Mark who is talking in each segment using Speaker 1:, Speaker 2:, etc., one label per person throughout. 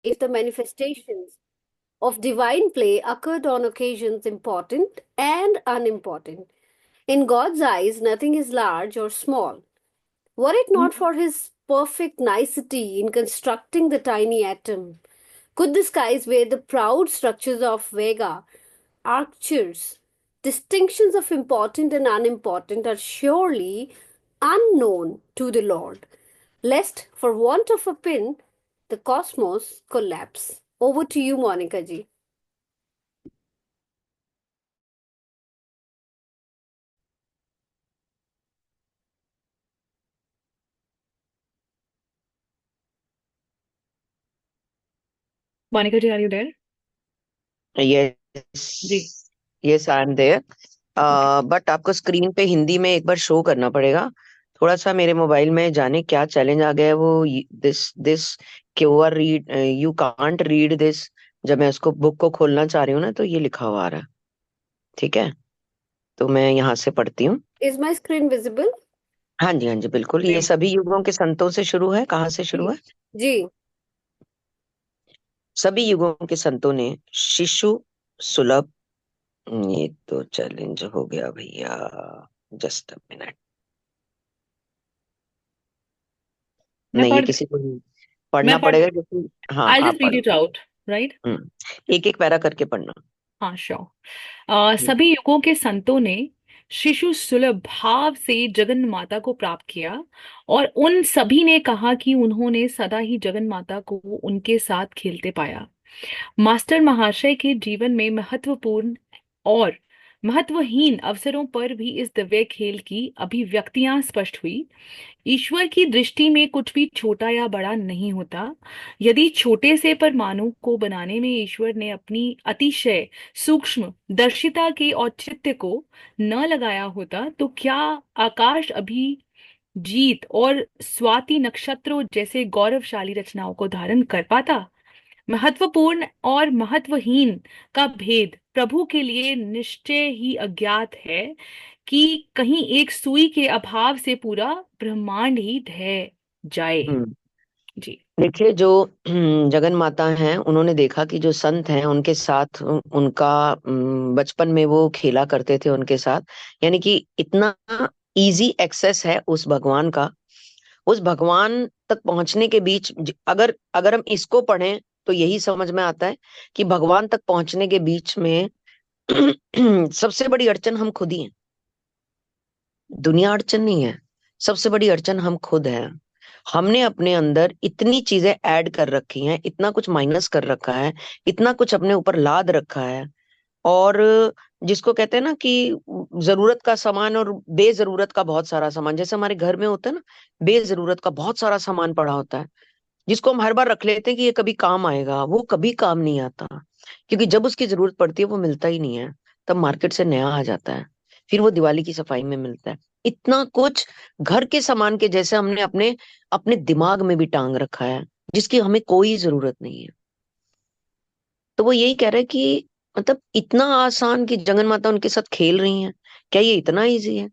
Speaker 1: if the manifestations of divine play occurred on occasions important and unimportant. In God's eyes, nothing is large or small. Were it not for his perfect nicety in constructing the tiny atom, could the skies wear the proud structures of Vega, Arctures? Distinctions of important and unimportant are surely unknown to the Lord, lest for want of a pin the cosmos collapse. Over to you, Monica ji.
Speaker 2: Monica ji, are you there? जी.
Speaker 3: Yes, yes I am there.
Speaker 2: Okay.
Speaker 3: But आपको screen पे हिंदी में एक बार show करना पड़ेगा। थोड़ा सा मेरे मोबाइल में जाने क्या चैलेंज आ गया है, वो this this QR read, you can't read this. जब मैं उसको बुक को खोलना चाह रही हूँ ना, तो ये लिखा हुआ आ रहा है। ठीक है, तो मैं यहाँ से पढ़ती हूँ।
Speaker 1: Is my screen visible?
Speaker 3: हाँ जी, हाँ जी, बिल्कुल। ये
Speaker 2: जी.
Speaker 3: सभी युगों के संतों से शुरू है। कहाँ से शुरू
Speaker 1: जी
Speaker 3: है?
Speaker 1: जी।
Speaker 3: सभी युगों के संतों ने शिशु सुलभ। ये तो चैलेंज हो गया भैया। Just a minute.
Speaker 2: मैं
Speaker 3: नहीं, ये
Speaker 2: पढ़
Speaker 3: किसी को
Speaker 2: मैं
Speaker 3: पढ़ना
Speaker 2: पढ़
Speaker 3: पड़ेगा, क्योंकि हाँ,
Speaker 2: I'll
Speaker 3: आप
Speaker 2: just read
Speaker 3: पढ़ो।
Speaker 2: it out, right?
Speaker 3: एक एक पैरा करके पढ़ना।
Speaker 2: हाँ, श्योर।
Speaker 3: हम्म,
Speaker 2: सभी युगों के संतों ने शिशु सुलभ भाव से जगन माता को प्राप्त किया, और उन सभी ने कहा कि उन्होंने सदा ही जगन माता को उनके साथ खेलते पाया। मास्टर महाशय के जीवन में महत्वपूर्ण और महत्वहीन अवसरों पर भी इस दिव्य खेल की अभिव्यक्तियां स्पष्ट हुई। ईश्वर की दृष्टि में कुछ भी छोटा या बड़ा नहीं होता। यदि छोटे से परमाणु को बनाने में ईश्वर ने अपनी अतिशय सूक्ष्म दर्शिता के औचित्य को न लगाया होता, तो क्या आकाश अभी जीत और स्वाति नक्षत्रों जैसे गौरवशाली रचनाओं को धारण कर पाता? महत्वपूर्ण और महत्वहीन का भेद प्रभु के लिए निश्चय ही अज्ञात है, कि कहीं एक सुई के अभाव से पूरा ब्रह्मांड ही ढह जाए।
Speaker 3: हम्म।
Speaker 2: जी.
Speaker 3: देखिए, जो जगन माता हैं, उन्होंने देखा कि जो संत हैं उनके साथ उनका बचपन में वो खेला करते थे उनके साथ। यानी कि इतना इजी एक्सेस है उस भगवान का। उस भगवान तक पहुंचने के बीच अगर अगर हम इसको पढ़ें, तो यही समझ में आता है कि भगवान तक पहुंचने के बीच में सबसे बड़ी अड़चन हम खुद ही हैं। दुनिया अड़चन नहीं है। सबसे बड़ी अड़चन हम खुद हैं। हमने अपने अंदर इतनी चीजें ऐड कर रखी हैं, इतना कुछ माइनस कर रखा है, इतना कुछ अपने ऊपर लाद रखा है। और जिसको कहते हैं ना कि जरूरत का सामान और बेजरूरत का बहुत सारा सामान, जैसे हमारे घर में होता है ना, बेजरूरत का बहुत सारा सामान पड़ा होता है, जिसको हम हर बार रख लेते हैं कि ये कभी काम आएगा। वो कभी काम नहीं आता, क्योंकि जब उसकी जरूरत पड़ती है वो मिलता ही नहीं है। तब मार्केट से नया आ जाता है, फिर वो दिवाली की सफाई में मिलता है। इतना कुछ घर के सामान के जैसे हमने अपने अपने दिमाग में भी टांग रखा है, जिसकी हमें कोई जरूरत नहीं है। तो वो यही कह रहा है कि मतलब इतना आसान कि जगन माता उनके साथ खेल रही हैं। क्या ये इतना इजी है?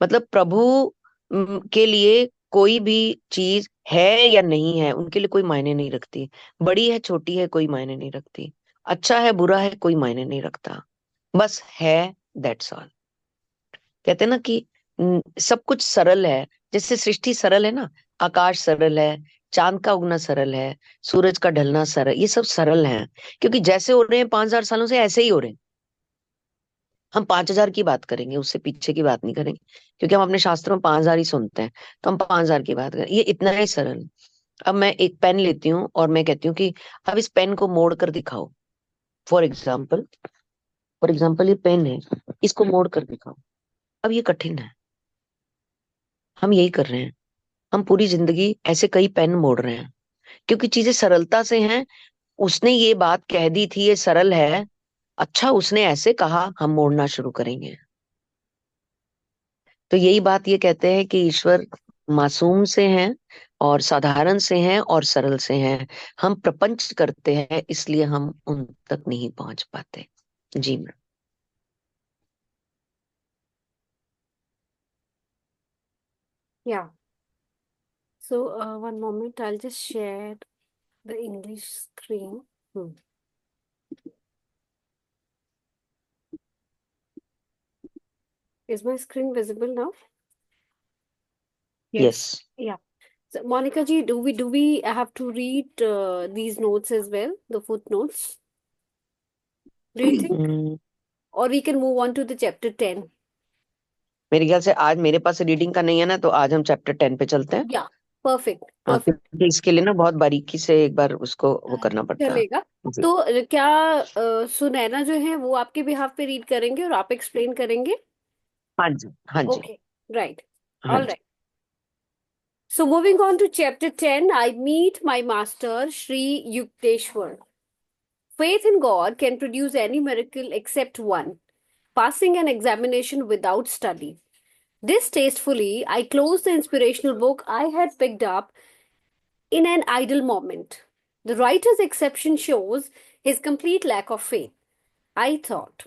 Speaker 3: मतलब प्रभु के लिए कोई भी चीज है या नहीं है, उनके लिए कोई मायने नहीं रखती। बड़ी है छोटी है, कोई मायने नहीं रखती। अच्छा है बुरा है, कोई मायने नहीं रखता। बस है, दैट्स ऑल। कहते हैं ना कि सब कुछ सरल है। जैसे सृष्टि सरल है ना, आकाश सरल है, चांद का उगना सरल है, सूरज का ढलना सरल, ये सब सरल है। क्योंकि जैसे हो रहे हैं 5,000 सालों से, ऐसे ही हो रहे हैं। हम 5,000 की बात करेंगे, उससे पीछे की बात नहीं करेंगे, क्योंकि हम अपने शास्त्रों में 5,000 ही सुनते हैं। तो हम 5,000 की बात करें, ये इतना ही सरल है। अब मैं एक पेन लेती हूँ और मैं कहती हूँ कि अब इस पेन को मोड़ कर दिखाओ। फॉर एग्जाम्पल, ये पेन है, इसको मोड़ कर दिखाओ। अब ये कठिन है। हम यही कर रहे हैं। हम पूरी जिंदगी ऐसे कई पेन मोड़ रहे हैं, क्योंकि चीजें सरलता से हैं। उसने ये बात कह दी थी, ये सरल है। अच्छा, उसने ऐसे कहा, हम मोड़ना शुरू करेंगे। तो यही बात ये कहते हैं कि ईश्वर मासूम से हैं, और साधारण से हैं, और सरल से हैं। हम प्रपंच करते हैं, इसलिए हम उन तक नहीं पहुंच पाते। जी ma'am.
Speaker 1: Yeah. So, one moment, I'll just share. The English screen. Hmm. Is my screen visible now?
Speaker 2: Yes.
Speaker 3: Yes.
Speaker 1: Yeah. So, Monica ji, do we have to read these notes as well, the footnotes? Do you think?
Speaker 3: Hmm,
Speaker 1: Or we can move on to the chapter 10.
Speaker 3: मेरे ख्याल से आज मेरे पास reading का नहीं है ना, तो आज हम चैप्टर 10 पे चलते हैं।
Speaker 1: Yeah, perfect,
Speaker 3: हाँ,
Speaker 1: perfect.
Speaker 3: क्योंकि इसके लिए ना बहुत बारीकी से एक बार उसको वो करना पड़ता है।
Speaker 1: चलेगा।
Speaker 3: जी।
Speaker 1: तो क्या सुनैना जो है वो आपके बिहाफ पे रीड करेंगे और आप एक्सप्लेन करेंगे?
Speaker 3: हाँ जी, हाँ जी,
Speaker 1: Okay, right.
Speaker 3: हाँ
Speaker 1: All
Speaker 3: ji.
Speaker 1: right. So moving on to chapter 10, I meet my master, Sri Yukteswar. Faith in God can produce any miracle except one, passing an examination without study. Distastefully, I closed the inspirational book I had picked up in an idle moment. The writer's exception shows his complete lack of faith. I thought,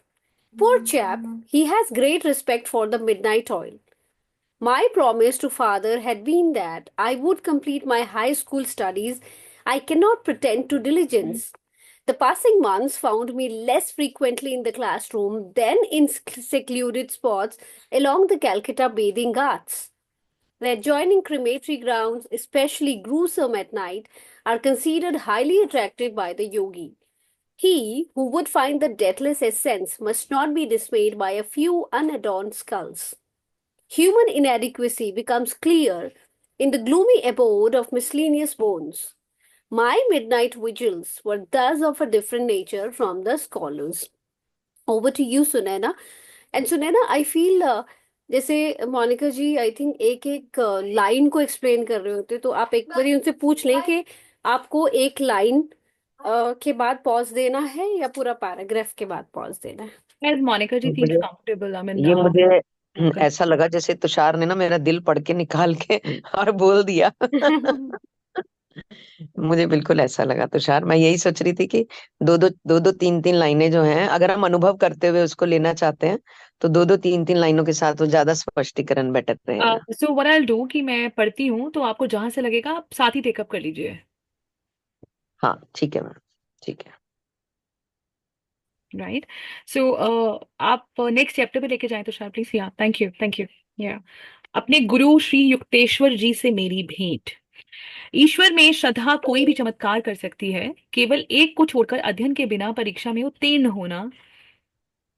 Speaker 1: poor chap, he has great respect for the midnight oil. My promise to father had been that I would complete my high school studies. I cannot pretend to diligence. The passing months found me less frequently in the classroom than in secluded spots along the Calcutta bathing ghats. The adjoining crematory grounds, especially gruesome at night, are considered highly attractive by the yogi. He who would find the deathless essence must not be dismayed by a few unadorned skulls. Human inadequacy becomes clear in the gloomy abode of miscellaneous bones. My midnight vigils were thus of a different nature from the scholars. Over to you, Sunena. And Sunena, I feel जैसे मोनिका जी I think एक एक line को explain कर रहे होते, तो आप एक बार उनसे पूछ लें कि आपको एक लाइन के बाद पॉज देना है या पूरा पैराग्राफ के बाद पॉज देना है?
Speaker 2: As Monica ji feels
Speaker 3: मुझे
Speaker 2: comfortable, I mean,
Speaker 3: ये मुझे
Speaker 2: कर
Speaker 3: ऐसा लगा जैसे तुषार ने ना मेरा दिल पढ़ के निकाल के और बोल दिया। मुझे बिल्कुल ऐसा लगा तुषार, मैं यही सोच रही थी कि दो दो तीन तीन लाइनें जो हैं, अगर हम अनुभव करते हुए उसको लेना चाहते हैं तो दो दो तीन तीन लाइनों के साथ वो ज्यादा स्पष्टीकरण बेटर रहेगा।
Speaker 2: सो व्हाट आई डू कि मैं पढ़ती हूँ तो आपको जहां से लगेगा आप साथ ही टेकअप कर लीजिए।
Speaker 3: हाँ ठीक है मैम, ठीक है।
Speaker 2: राइट। सो आप नेक्स्ट चैप्टर पे लेके जाएं तो शायद प्लीज। या थैंक यू, थैंक यू। या अपने गुरु श्री युक्तेश्वर जी से मेरी भेंट। ईश्वर में श्रद्धा कोई भी चमत्कार कर सकती है, केवल एक को छोड़कर अध्ययन के बिना परीक्षा में उत्तीर्ण होना।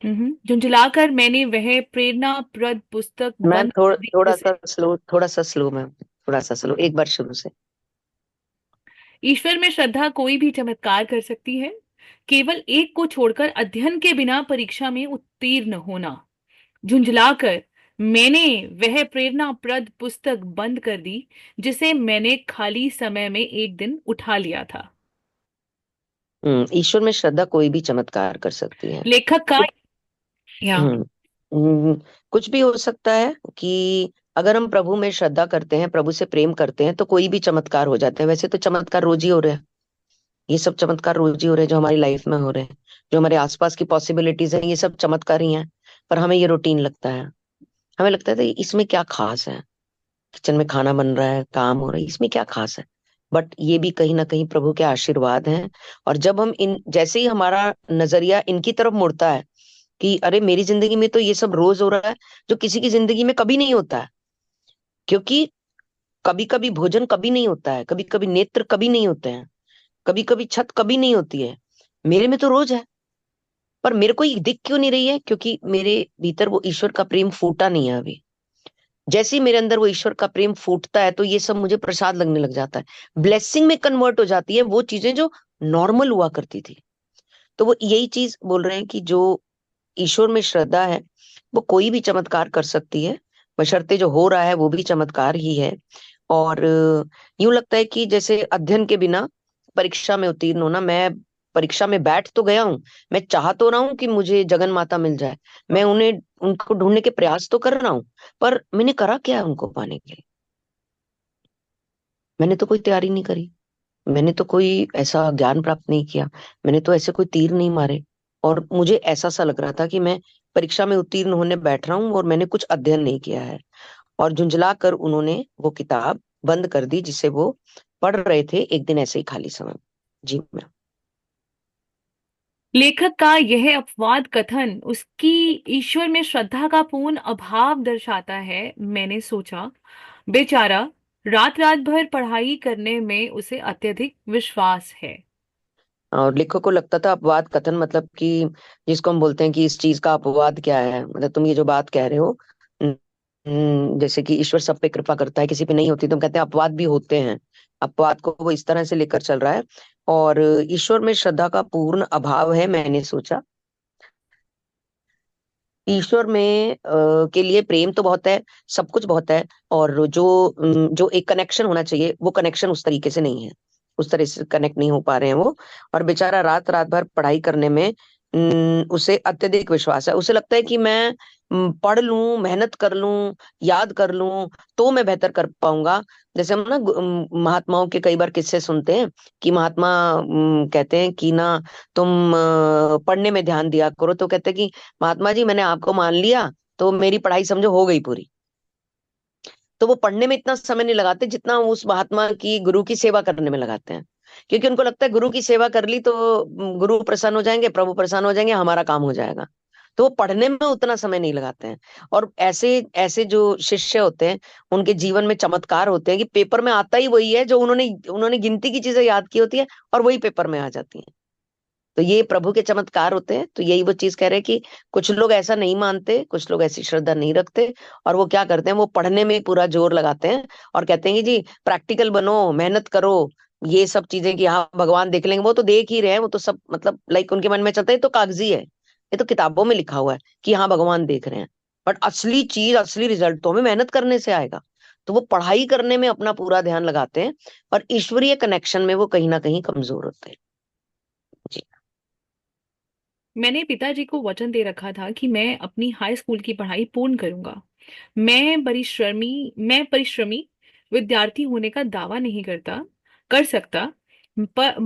Speaker 2: झुंझलाकर मैंने वह प्रेरणाप्रद पुस्तक
Speaker 3: मैं
Speaker 2: बंद कर दी जिसे
Speaker 3: थोड़ा सा स्लो मैम, थोड़ा सा स्लो, एक बार शुरू से।
Speaker 2: ईश्वर में श्रद्धा कोई भी चमत्कार कर सकती है, केवल एक को छोड़कर अध्ययन के बिना परीक्षा में उत्तीर्ण होना। झुंझलाकर मैंने वह प्रेरणाप्रद पुस्तक बंद कर दी जिसे मैंने खाली समय में एक दिन उठा लिया था।
Speaker 3: ईश्वर में श्रद्धा कोई भी चमत्कार कर सकती है।
Speaker 2: लेखक का या
Speaker 3: हम्म हम्म, कुछ भी हो सकता है कि अगर हम प्रभु में श्रद्धा करते हैं, प्रभु से प्रेम करते हैं, तो कोई भी चमत्कार हो जाते हैं। वैसे तो चमत्कार रोज ही हो रहे हैं, ये सब चमत्कार रोज ही हो रहे हैं जो हमारी लाइफ में हो रहे हैं, जो हमारे आसपास की पॉसिबिलिटीज हैं, ये सब चमत्कार ही हैं। पर हमें ये रूटीन लगता है, हमें लगता है कि इसमें क्या खास है, किचन में खाना बन रहा है, काम हो रहा है, इसमें क्या खास है। बट ये भी कहीं ना कहीं प्रभु के आशीर्वाद हैं। और जब हम इन जैसे ही हमारा नजरिया इनकी तरफ मुड़ता है कि अरे मेरी जिंदगी में तो ये सब रोज हो रहा है जो किसी की जिंदगी में कभी नहीं होता है, क्योंकि कभी कभी भोजन कभी नहीं होता है, कभी कभी नेत्र कभी नहीं होते हैं, कभी कभी छत कभी नहीं होती है, मेरे में तो रोज है। पर मेरे को ये दिख क्यों नहीं रही है? क्योंकि मेरे भीतर वो ईश्वर का प्रेम फूटा नहीं है अभी। जैसे ही मेरे अंदर वो ईश्वर का प्रेम फूटता है तो ये सब मुझे प्रसाद लगने लग जाता है, ब्लेसिंग में कन्वर्ट हो जाती है वो चीजें जो नॉर्मल हुआ करती थी। तो वो यही चीज बोल रहे हैं कि जो ईश्वर में श्रद्धा है वो कोई भी चमत्कार कर सकती है, बशर्ते जो हो रहा है वो भी चमत्कार ही है। और यूं लगता है कि जैसे अध्ययन के बिना परीक्षा में उत्तीर्ण होना, मैं परीक्षा में बैठ तो गया हूँ, मैं चाह तो रहा हूँ कि मुझे जगन माता मिल जाए, मैं उन्हें उनको ढूंढने के प्रयास तो कर रहा हूँ, पर मैंने करा क्या है उनको पाने के लिए? मैंने तो कोई तैयारी नहीं करी, मैंने तो कोई ऐसा ज्ञान प्राप्त नहीं किया, मैंने तो ऐसे कोई तीर नहीं मारे। और मुझे ऐसा सा लग रहा था कि मैं परीक्षा में उत्तीर्ण होने बैठ रहा हूँ और मैंने कुछ अध्ययन नहीं किया है। और झुंझला कर उन्होंने वो किताब बंद कर दी जिसे वो पढ़ रहे थे एक दिन ऐसे ही खाली समय में। जी मैम।
Speaker 2: लेखक का यह अपवाद कथन उसकी ईश्वर में श्रद्धा का पूर्ण अभाव दर्शाता है। मैंने सोचा, बेचारा, रात रात भर पढ़ाई करने में उसे अत्यधिक विश्वास है।
Speaker 3: और लेखक को लगता था अपवाद कथन मतलब कि जिसको हम बोलते हैं कि इस चीज का अपवाद क्या है, मतलब तुम ये जो बात कह रहे हो, जैसे कि ईश्वर सब पे कृपा करता है, किसी पे नहीं होती, तुम कहते हैं अपवाद भी होते हैं। अपवाद को वो इस तरह से लेकर चल रहा है। और ईश्वर में श्रद्धा का पूर्ण अभाव है। मैंने सोचा ईश्वर में के लिए प्रेम तो बहुत है, सब कुछ बहुत है, और जो एक कनेक्शन होना चाहिए वो कनेक्शन उस तरीके से नहीं है, उस तरह से कनेक्ट नहीं हो पा रहे हैं वो। और बेचारा रात रात भर पढ़ाई करने में उसे अत्यधिक विश्वास है। उसे लगता है कि मैं पढ़ लूं, मेहनत कर लूं, याद कर लूं, तो मैं बेहतर कर पाऊंगा। जैसे हम ना महात्माओं के कई बार किस्से सुनते हैं कि महात्मा कहते हैं कि ना तुम पढ़ने में ध्यान दिया करो, तो कहते हैं कि महात्मा जी मैंने आपको मान लिया तो मेरी पढ़ाई समझो हो गई पूरी। तो वो पढ़ने में इतना समय नहीं लगाते जितना वो उस महात्मा की गुरु की सेवा करने में लगाते हैं, क्योंकि उनको लगता है गुरु की सेवा कर ली तो गुरु प्रसन्न हो जाएंगे, प्रभु प्रसन्न हो जाएंगे, हमारा काम हो जाएगा। तो वो पढ़ने में उतना समय नहीं लगाते हैं। और ऐसे ऐसे जो शिष्य होते हैं उनके जीवन में चमत्कार होते हैं कि पेपर में आता ही वही है जो उन्होंने उन्होंने गिनती की चीजें याद की होती है, और वही पेपर में आ जाती है। तो ये प्रभु के चमत्कार होते हैं। तो यही वो चीज कह रहे हैं कि कुछ लोग ऐसा नहीं मानते, कुछ लोग ऐसी श्रद्धा नहीं रखते, और वो क्या करते हैं, वो पढ़ने में पूरा जोर लगाते हैं और कहते हैं कि जी प्रैक्टिकल बनो, मेहनत करो, ये सब चीजें कि हाँ भगवान देख लेंगे। वो तो देख ही रहे हैं, वो तो सब मतलब लाइक उनके मन में चलता है ये तो कागजी है, ये तो किताबों में लिखा हुआ है कि हाँ भगवान देख रहे हैं। बट असली चीज, असली रिजल्ट तो हमें मेहनत करने से आएगा। तो वो पढ़ाई करने में अपना पूरा ध्यान लगाते हैं, और ईश्वरीय कनेक्शन में वो कहीं ना कहीं कमजोर होते हैं। जी।
Speaker 2: मैंने पिताजी को वचन दे रखा था कि मैं अपनी हाई स्कूल की पढ़ाई पूर्ण करूंगा। मैं परिश्रमी विद्यार्थी होने का दावा नहीं कर सकता। पर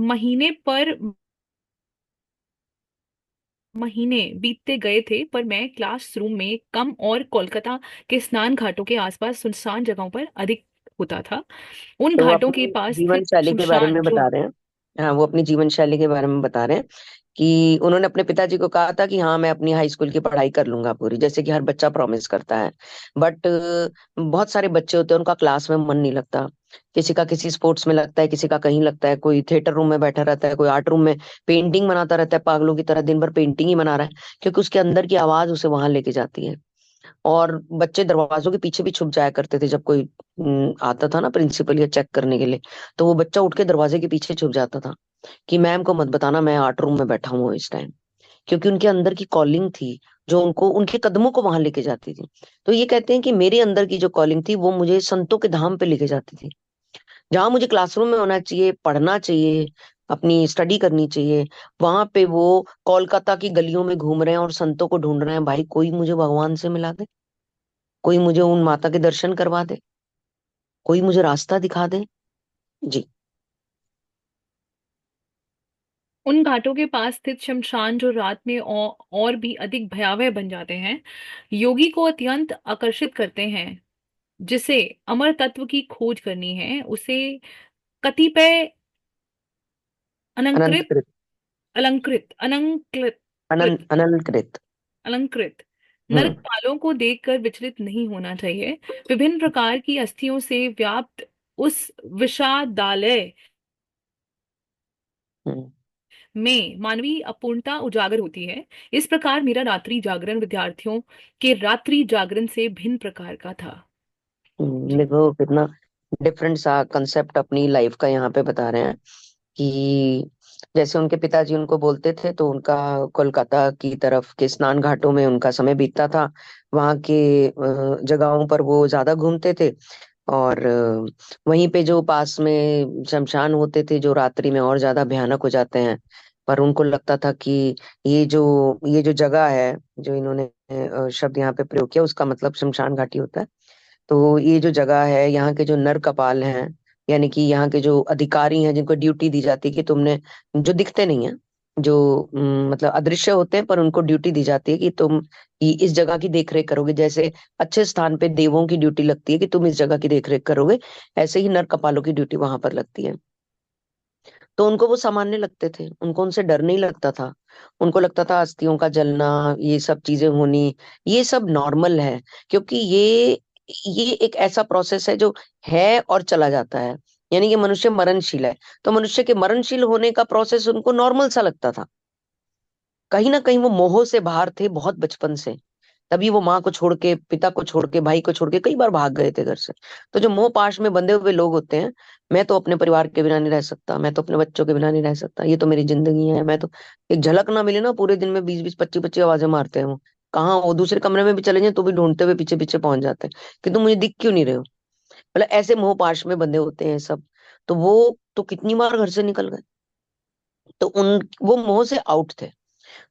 Speaker 2: महीने बीतते गए थे, पर मैं क्लासरूम में कम और कोलकाता के स्नान घाटों के आसपास सुनसान जगहों पर अधिक होता था। उन
Speaker 3: तो वो
Speaker 2: घाटों के
Speaker 3: अपनी
Speaker 2: पास
Speaker 3: जीवन
Speaker 2: स्थित
Speaker 3: शैली के बारे
Speaker 2: शमशान
Speaker 3: में
Speaker 2: जो
Speaker 3: बता रहे हैं। हाँ, वो अपनी जीवन शैली के बारे में बता रहे हैं कि उन्होंने अपने पिताजी को कहा था कि हाँ मैं अपनी हाई स्कूल की पढ़ाई कर लूंगा पूरी, जैसे कि हर बच्चा प्रॉमिस करता है। बट बहुत सारे बच्चे होते हैं उनका क्लास में मन नहीं लगता। किसी का किसी स्पोर्ट्स में लगता है, किसी का कहीं लगता है, कोई थिएटर रूम में बैठा रहता है, कोई आर्ट रूम में पेंटिंग बनाता रहता है, पागलों की तरह दिन भर पेंटिंग ही बना रहा है, क्योंकि उसके अंदर की आवाज उसे वहां लेके जाती है। और बच्चे दरवाजों के पीछे भी छुप जाया करते थे, जब कोई आता था ना प्रिंसिपल या चेक करने के लिए, तो वो बच्चा उठ के दरवाजे के पीछे छुप जाता था कि मैम को मत बताना मैं आर्ट रूम में बैठा हूँ इस टाइम। क्योंकि उनके अंदर की कॉलिंग थी जो उनको उनके कदमों को वहां लेके जाती थी। तो ये कहते हैं कि मेरे अंदर की जो कॉलिंग थी वो मुझे संतों के धाम पे लेके जाती थी, जहां मुझे क्लासरूम में होना चाहिए, पढ़ना चाहिए, अपनी स्टडी करनी चाहिए, वहां पे वो कोलकाता की गलियों में घूम रहे हैं और संतों को ढूंढ रहे हैं, भाई कोई मुझे भगवान से मिला दे, कोई मुझे उन माता के दर्शन करवा दे, कोई मुझे रास्ता दिखा दे। जी।
Speaker 2: उन घाटों के पास स्थित शमशान जो रात में और भी अधिक भयावह बन जाते हैं, योगी को अत्यंत आकर्षित करते हैं। जिसे अमर तत्व की खोज करनी है, उसे कतिपय
Speaker 3: अनंत
Speaker 2: अलंकृत
Speaker 3: कृत।
Speaker 2: अलंकृत अलंकृत कृत
Speaker 3: अनंत कृत।
Speaker 2: अलंकृत
Speaker 3: हम्म।
Speaker 2: नरकपालों को देखकर विचलित नहीं होना चाहिए। विभिन्न प्रकार की अस्थियों से व्याप्त उस विषादालय
Speaker 3: हम्म।
Speaker 2: में मानवीय अपूर्णता उजागर होती है। इस प्रकार मेरा रात्रि जागरण विद्यार्थियों के रात्रि जागरण से भिन्न प्रकार का था। जी।
Speaker 3: देखो कितना डिफरेंट सा कंसेप्ट अपनी लाइफ का यहाँ पे बता रहे हैं कि जैसे उनके पिताजी उनको बोलते थे तो उनका कोलकाता की तरफ के स्नान घाटों में उनका समय बीतता था, वहाँ के जगहों पर वो ज्यादा घूमते थे। और वहीं पे जो पास में शमशान होते थे जो रात्रि में और ज्यादा भयानक हो जाते हैं। पर उनको लगता था कि ये जो जगह है, जो इन्होंने शब्द यहाँ पे प्रयोग किया उसका मतलब शमशान घाटी होता है। तो ये जो जगह है, यहाँ के जो नर कपाल हैं, यानी कि यहाँ के जो अधिकारी हैं जिनको ड्यूटी दी जाती है कि तुमने, जो दिखते नहीं है, जो मतलब अदृश्य होते हैं, पर उनको ड्यूटी दी जाती है कि तुम इस जगह की देखरेख करोगे। जैसे अच्छे स्थान पे देवों की ड्यूटी लगती है कि तुम इस जगह की देखरेख करोगे, ऐसे ही नर कपालों की ड्यूटी वहां पर लगती है। तो उनको वो सामान्य लगते थे, उनको उनसे डर नहीं लगता था। उनको लगता था अस्थियों का जलना, ये सब चीजें होनी, ये सब नॉर्मल है, क्योंकि ये एक ऐसा प्रोसेस है जो है और चला जाता है। यानी कि मनुष्य मरणशील है, तो मनुष्य के मरणशील होने का प्रोसेस उनको नॉर्मल सा लगता था। कहीं ना कहीं वो मोह से बाहर थे बहुत बचपन से। तभी वो माँ को छोड़ के, पिता को छोड़ के, भाई को छोड़ के कई बार भाग गए थे घर से। तो जो मोह पाश में बंधे हुए लोग होते हैं, मैं तो अपने परिवार के बिना नहीं रह सकता, मैं तो अपने बच्चों के बिना नहीं रह सकता, ये तो मेरी जिंदगी है, मैं तो, एक झलक ना मिले ना पूरे दिन में 20-20 25-25 आवाजें मारते हैं वो। कहाँ वो दूसरे कमरे में भी चले जाए तो भी ढूंढते हुए पीछे पीछे पहुंच जाते हैं कि तुम मुझे दिख क्यों नहीं रहे हो। मतलब ऐसे मोह पाश में बंधे होते हैं सब। तो वो तो कितनी बार घर से निकल गए। तो उन वो मोह से आउट थे।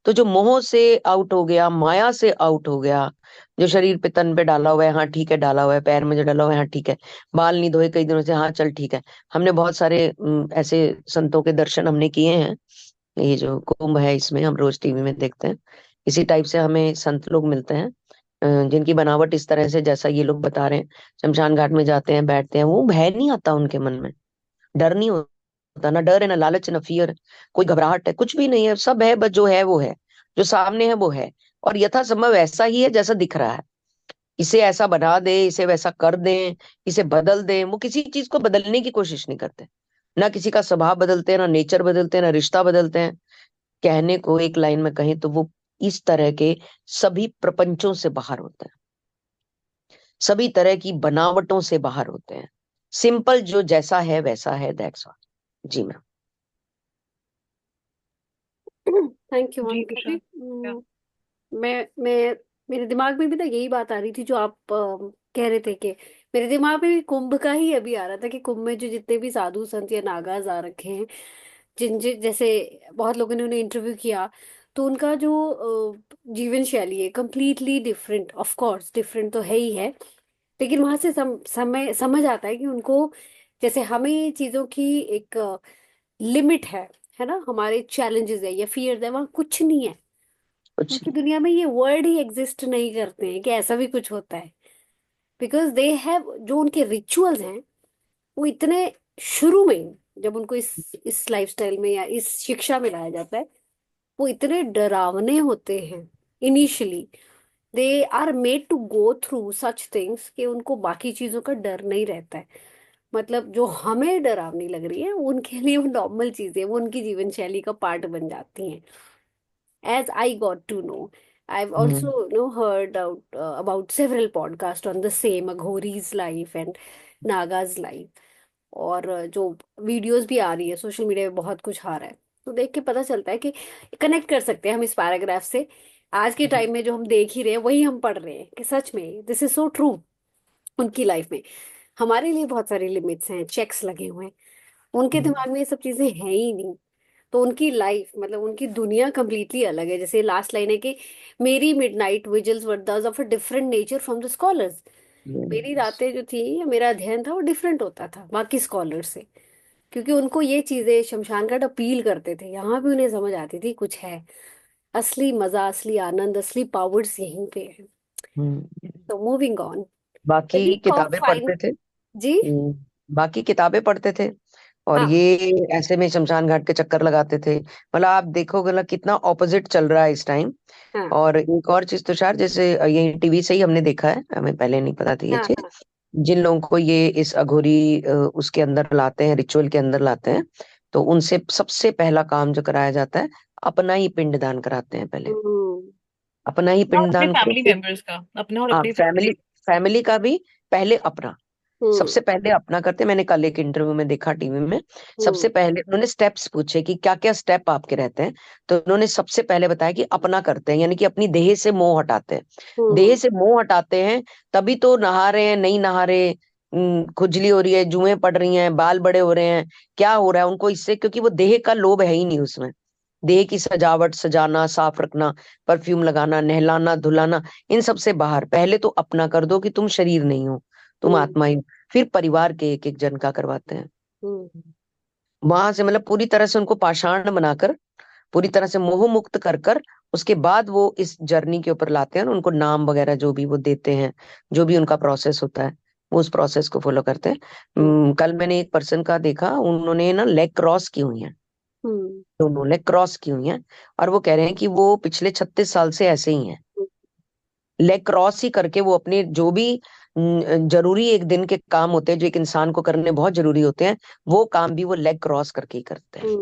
Speaker 3: तो जो मोह से आउट हो गया, माया से आउट हो गया, जो शरीर पे, तन पे डाला हुआ है, हाँ ठीक है डाला हुआ है, पैर में जो डाला हुआ है, हाँ ठीक है, बाल नहीं धोए कई दिनों से, हाँ चल ठीक है। हमने बहुत सारे ऐसे संतों के दर्शन हमने किए हैं। ये जो कुंभ है इसमें हम रोज टीवी में देखते हैं, इसी टाइप से हमें संत लोग मिलते हैं, जिनकी बनावट इस तरह से जैसा ये लोग बता रहे हैं। शमशान घाट में जाते हैं, बैठते हैं, वो भय नहीं आता उनके मन में, डर नहीं होता, ना डर है, ना लालच, ना फियर, कोई घबराहट है, कुछ भी नहीं है, सब है, बस जो है वो है, जो सामने है वो है। और यथासंभव ऐसा ही है जैसा दिख रहा है। इसे ऐसा बना दे, इसे वैसा कर दें, इसे बदल दें, वो किसी चीज को बदलने की कोशिश नहीं करते। ना किसी का स्वभाव बदलते हैं, ना नेचर बदलते हैं, ना रिश्ता बदलते हैं। कहने को एक लाइन में कहें तो वो इस तरह के सभी प्रपंचों से बाहर होते हैं, सभी तरह की बनावटों से बाहर होते हैं। सिंपल जो जैसा है वैसा है, दैट्स ऑल। जी मैम।
Speaker 1: थैंक यू
Speaker 2: जी
Speaker 1: मोनिका जी।
Speaker 2: तुषार, क्या?
Speaker 1: मैं मेरे दिमाग में भी ना यही बात आ रही थी जो आप कह रहे थे कि मेरे दिमाग में भी कुंभ का ही अभी आ रहा था कि कुंभ में जो जितने भी साधु संत या नागाज आ रखे हैं, जिन जिन जैसे बहुत लोगों ने उन्हें इंटरव्यू किया, तो उनका जो जीवन शैली है completely different, of course different तो है ही है। लेकिन वहां से समय समझ आता है कि उनको, जैसे हमें चीजों की एक लिमिट है ना, हमारे चैलेंजेस है या फियर है, वहाँ कुछ नहीं है।
Speaker 3: कुछ
Speaker 1: उनकी
Speaker 3: नहीं।
Speaker 1: दुनिया में ये वर्ड ही एग्जिस्ट नहीं करते हैं कि ऐसा भी कुछ होता है। बिकॉज दे हैव, जो उनके रिचुअल्स हैं वो इतने शुरू में ही, जब उनको इस लाइफस्टाइल में या इस शिक्षा में लाया जाता है, वो इतने डरावने होते हैं initially. They are made to go through such things कि उनको बाकी चीजों का डर नहीं रहता है। मतलब जो हमें डरावनी लग रही है उनके लिए वो नॉर्मल चीजें, वो उनकी जीवन शैली का पार्ट बन जाती हैं। As I got to know, I've
Speaker 3: hmm.
Speaker 1: also heard out, about several podcasts on the same Aghori's life and Naga's life. और जो वीडियोस भी आ रही है सोशल मीडिया पे, बहुत कुछ आ रहा है, तो देख के पता चलता है कि कनेक्ट कर सकते हैं हम इस पैराग्राफ से। आज के टाइम में जो हम देख ही रहे हैं वही हम पढ़ रहे हैं कि सच में दिस इज सो ट्रू। उनकी लाइफ में हमारे लिए बहुत सारी लिमिट्स हैं, चेक्स लगे हुए हैं, उनके
Speaker 3: हम्म।
Speaker 1: दिमाग में ये सब चीजें हैं ही नहीं। तो उनकी लाइफ, मतलब उनकी दुनिया कंप्लीटली अलग है। जैसे लास्ट लाइन है कि मेरी मिडनाइट विजिल्स वर दस of a different nature from the scholars. मेरी
Speaker 3: Yes.
Speaker 1: रातें जो थी या मेरा अध्ययन था वो डिफरेंट होता था बाकी स्कॉलर से, क्योंकि उनको ये चीजें शमशान घाट अपील करते थे, यहाँ भी उन्हें समझ आती थी कुछ है। असली मजा, असली आनंद, असली पावर्स यहीं पे है।
Speaker 3: हम्म।
Speaker 1: तो मूविंग ऑन, द
Speaker 3: बाकी
Speaker 1: वीक ऑफ
Speaker 3: किताबें
Speaker 1: फाइन।
Speaker 3: पढ़ते थे।
Speaker 1: जी।
Speaker 3: बाकी किताबें पढ़ते थे, और
Speaker 1: हाँ।
Speaker 3: ये ऐसे में शमशान घाट के चक्कर लगाते थे। मतलब आप देखोगे ना कितना ऑपोजिट चल रहा है इस टाइम।
Speaker 1: हाँ।
Speaker 3: और एक और चीज तुषार, जैसे ये टीवी से ही हमने देखा है, हमें पहले नहीं पता थी ये
Speaker 1: हाँ।
Speaker 3: चीज।
Speaker 1: हाँ।
Speaker 3: जिन लोगों को ये इस अघोरी उसके अंदर लाते हैं, रिचुअल के अंदर लाते हैं, तो उनसे सबसे पहला काम जो कराया जाता है, अपना ही पिंडदान कराते हैं पहले।
Speaker 1: हम्म।
Speaker 3: अपना ही
Speaker 2: और अपने
Speaker 3: पिंडदान करो
Speaker 2: फैमिली
Speaker 3: फिर।
Speaker 2: मेंबर्स का, अपना और
Speaker 3: हाँ,
Speaker 2: अपनी फैमिली।
Speaker 3: फैमिली, फैमिली का भी पहले अपना।
Speaker 1: हम्म।
Speaker 3: सबसे पहले अपना करते, मैंने कल एक इंटरव्यू में देखा टीवी में।
Speaker 1: हम्म।
Speaker 3: सबसे पहले उन्होंने स्टेप्स पूछे कि क्या क्या स्टेप आपके रहते हैं, तो उन्होंने सबसे पहले बताया कि अपना करते हैं, यानी कि अपनी देह से मोह हटाते हैं। देह
Speaker 1: हम्म।
Speaker 3: से मोह हटाते हैं, तभी तो नहा रहे हैं, नहीं नहा रहे, खुजली हो रही है, जुएं पड़ रही हैं, बाल बड़े हो रहे हैं, क्या हो रहा है उनको इससे, क्योंकि वो देह का लोभ है ही नहीं उसमें। देह की सजावट, सजाना, साफ रखना, परफ्यूम लगाना, नहलाना, धुलाना, इन सब से बाहर पहले तो अपना कर दो कि तुम शरीर नहीं हो, तुम
Speaker 1: हम्म।
Speaker 3: आत्मा ही हो। फिर परिवार के एक एक जन का करवाते हैं।
Speaker 1: हम्म।
Speaker 3: वहां से मतलब पूरी तरह से उनको पाषाण बनाकर, पूरी तरह से मोह मुक्त कर कर, उसके बाद वो इस जर्नी के ऊपर लाते हैं, और उनको नाम वगैरह जो भी वो देते हैं, जो भी उनका प्रोसेस होता है, वो उस प्रोसेस को फॉलो करते हैं। कल मैंने एक पर्सन का देखा, उन्होंने ना लेग क्रॉस की हुई है, दोनों लेग क्रॉस की हुई हैं, और वो कह रहे हैं कि वो पिछले 36 साल से ऐसे ही हैं, लेग क्रॉस ही करके वो अपने जो भी जरूरी एक दिन के काम होते हैं, जो एक इंसान को करने बहुत जरूरी होते हैं, वो काम भी वो लेग क्रॉस करके ही करते हैं।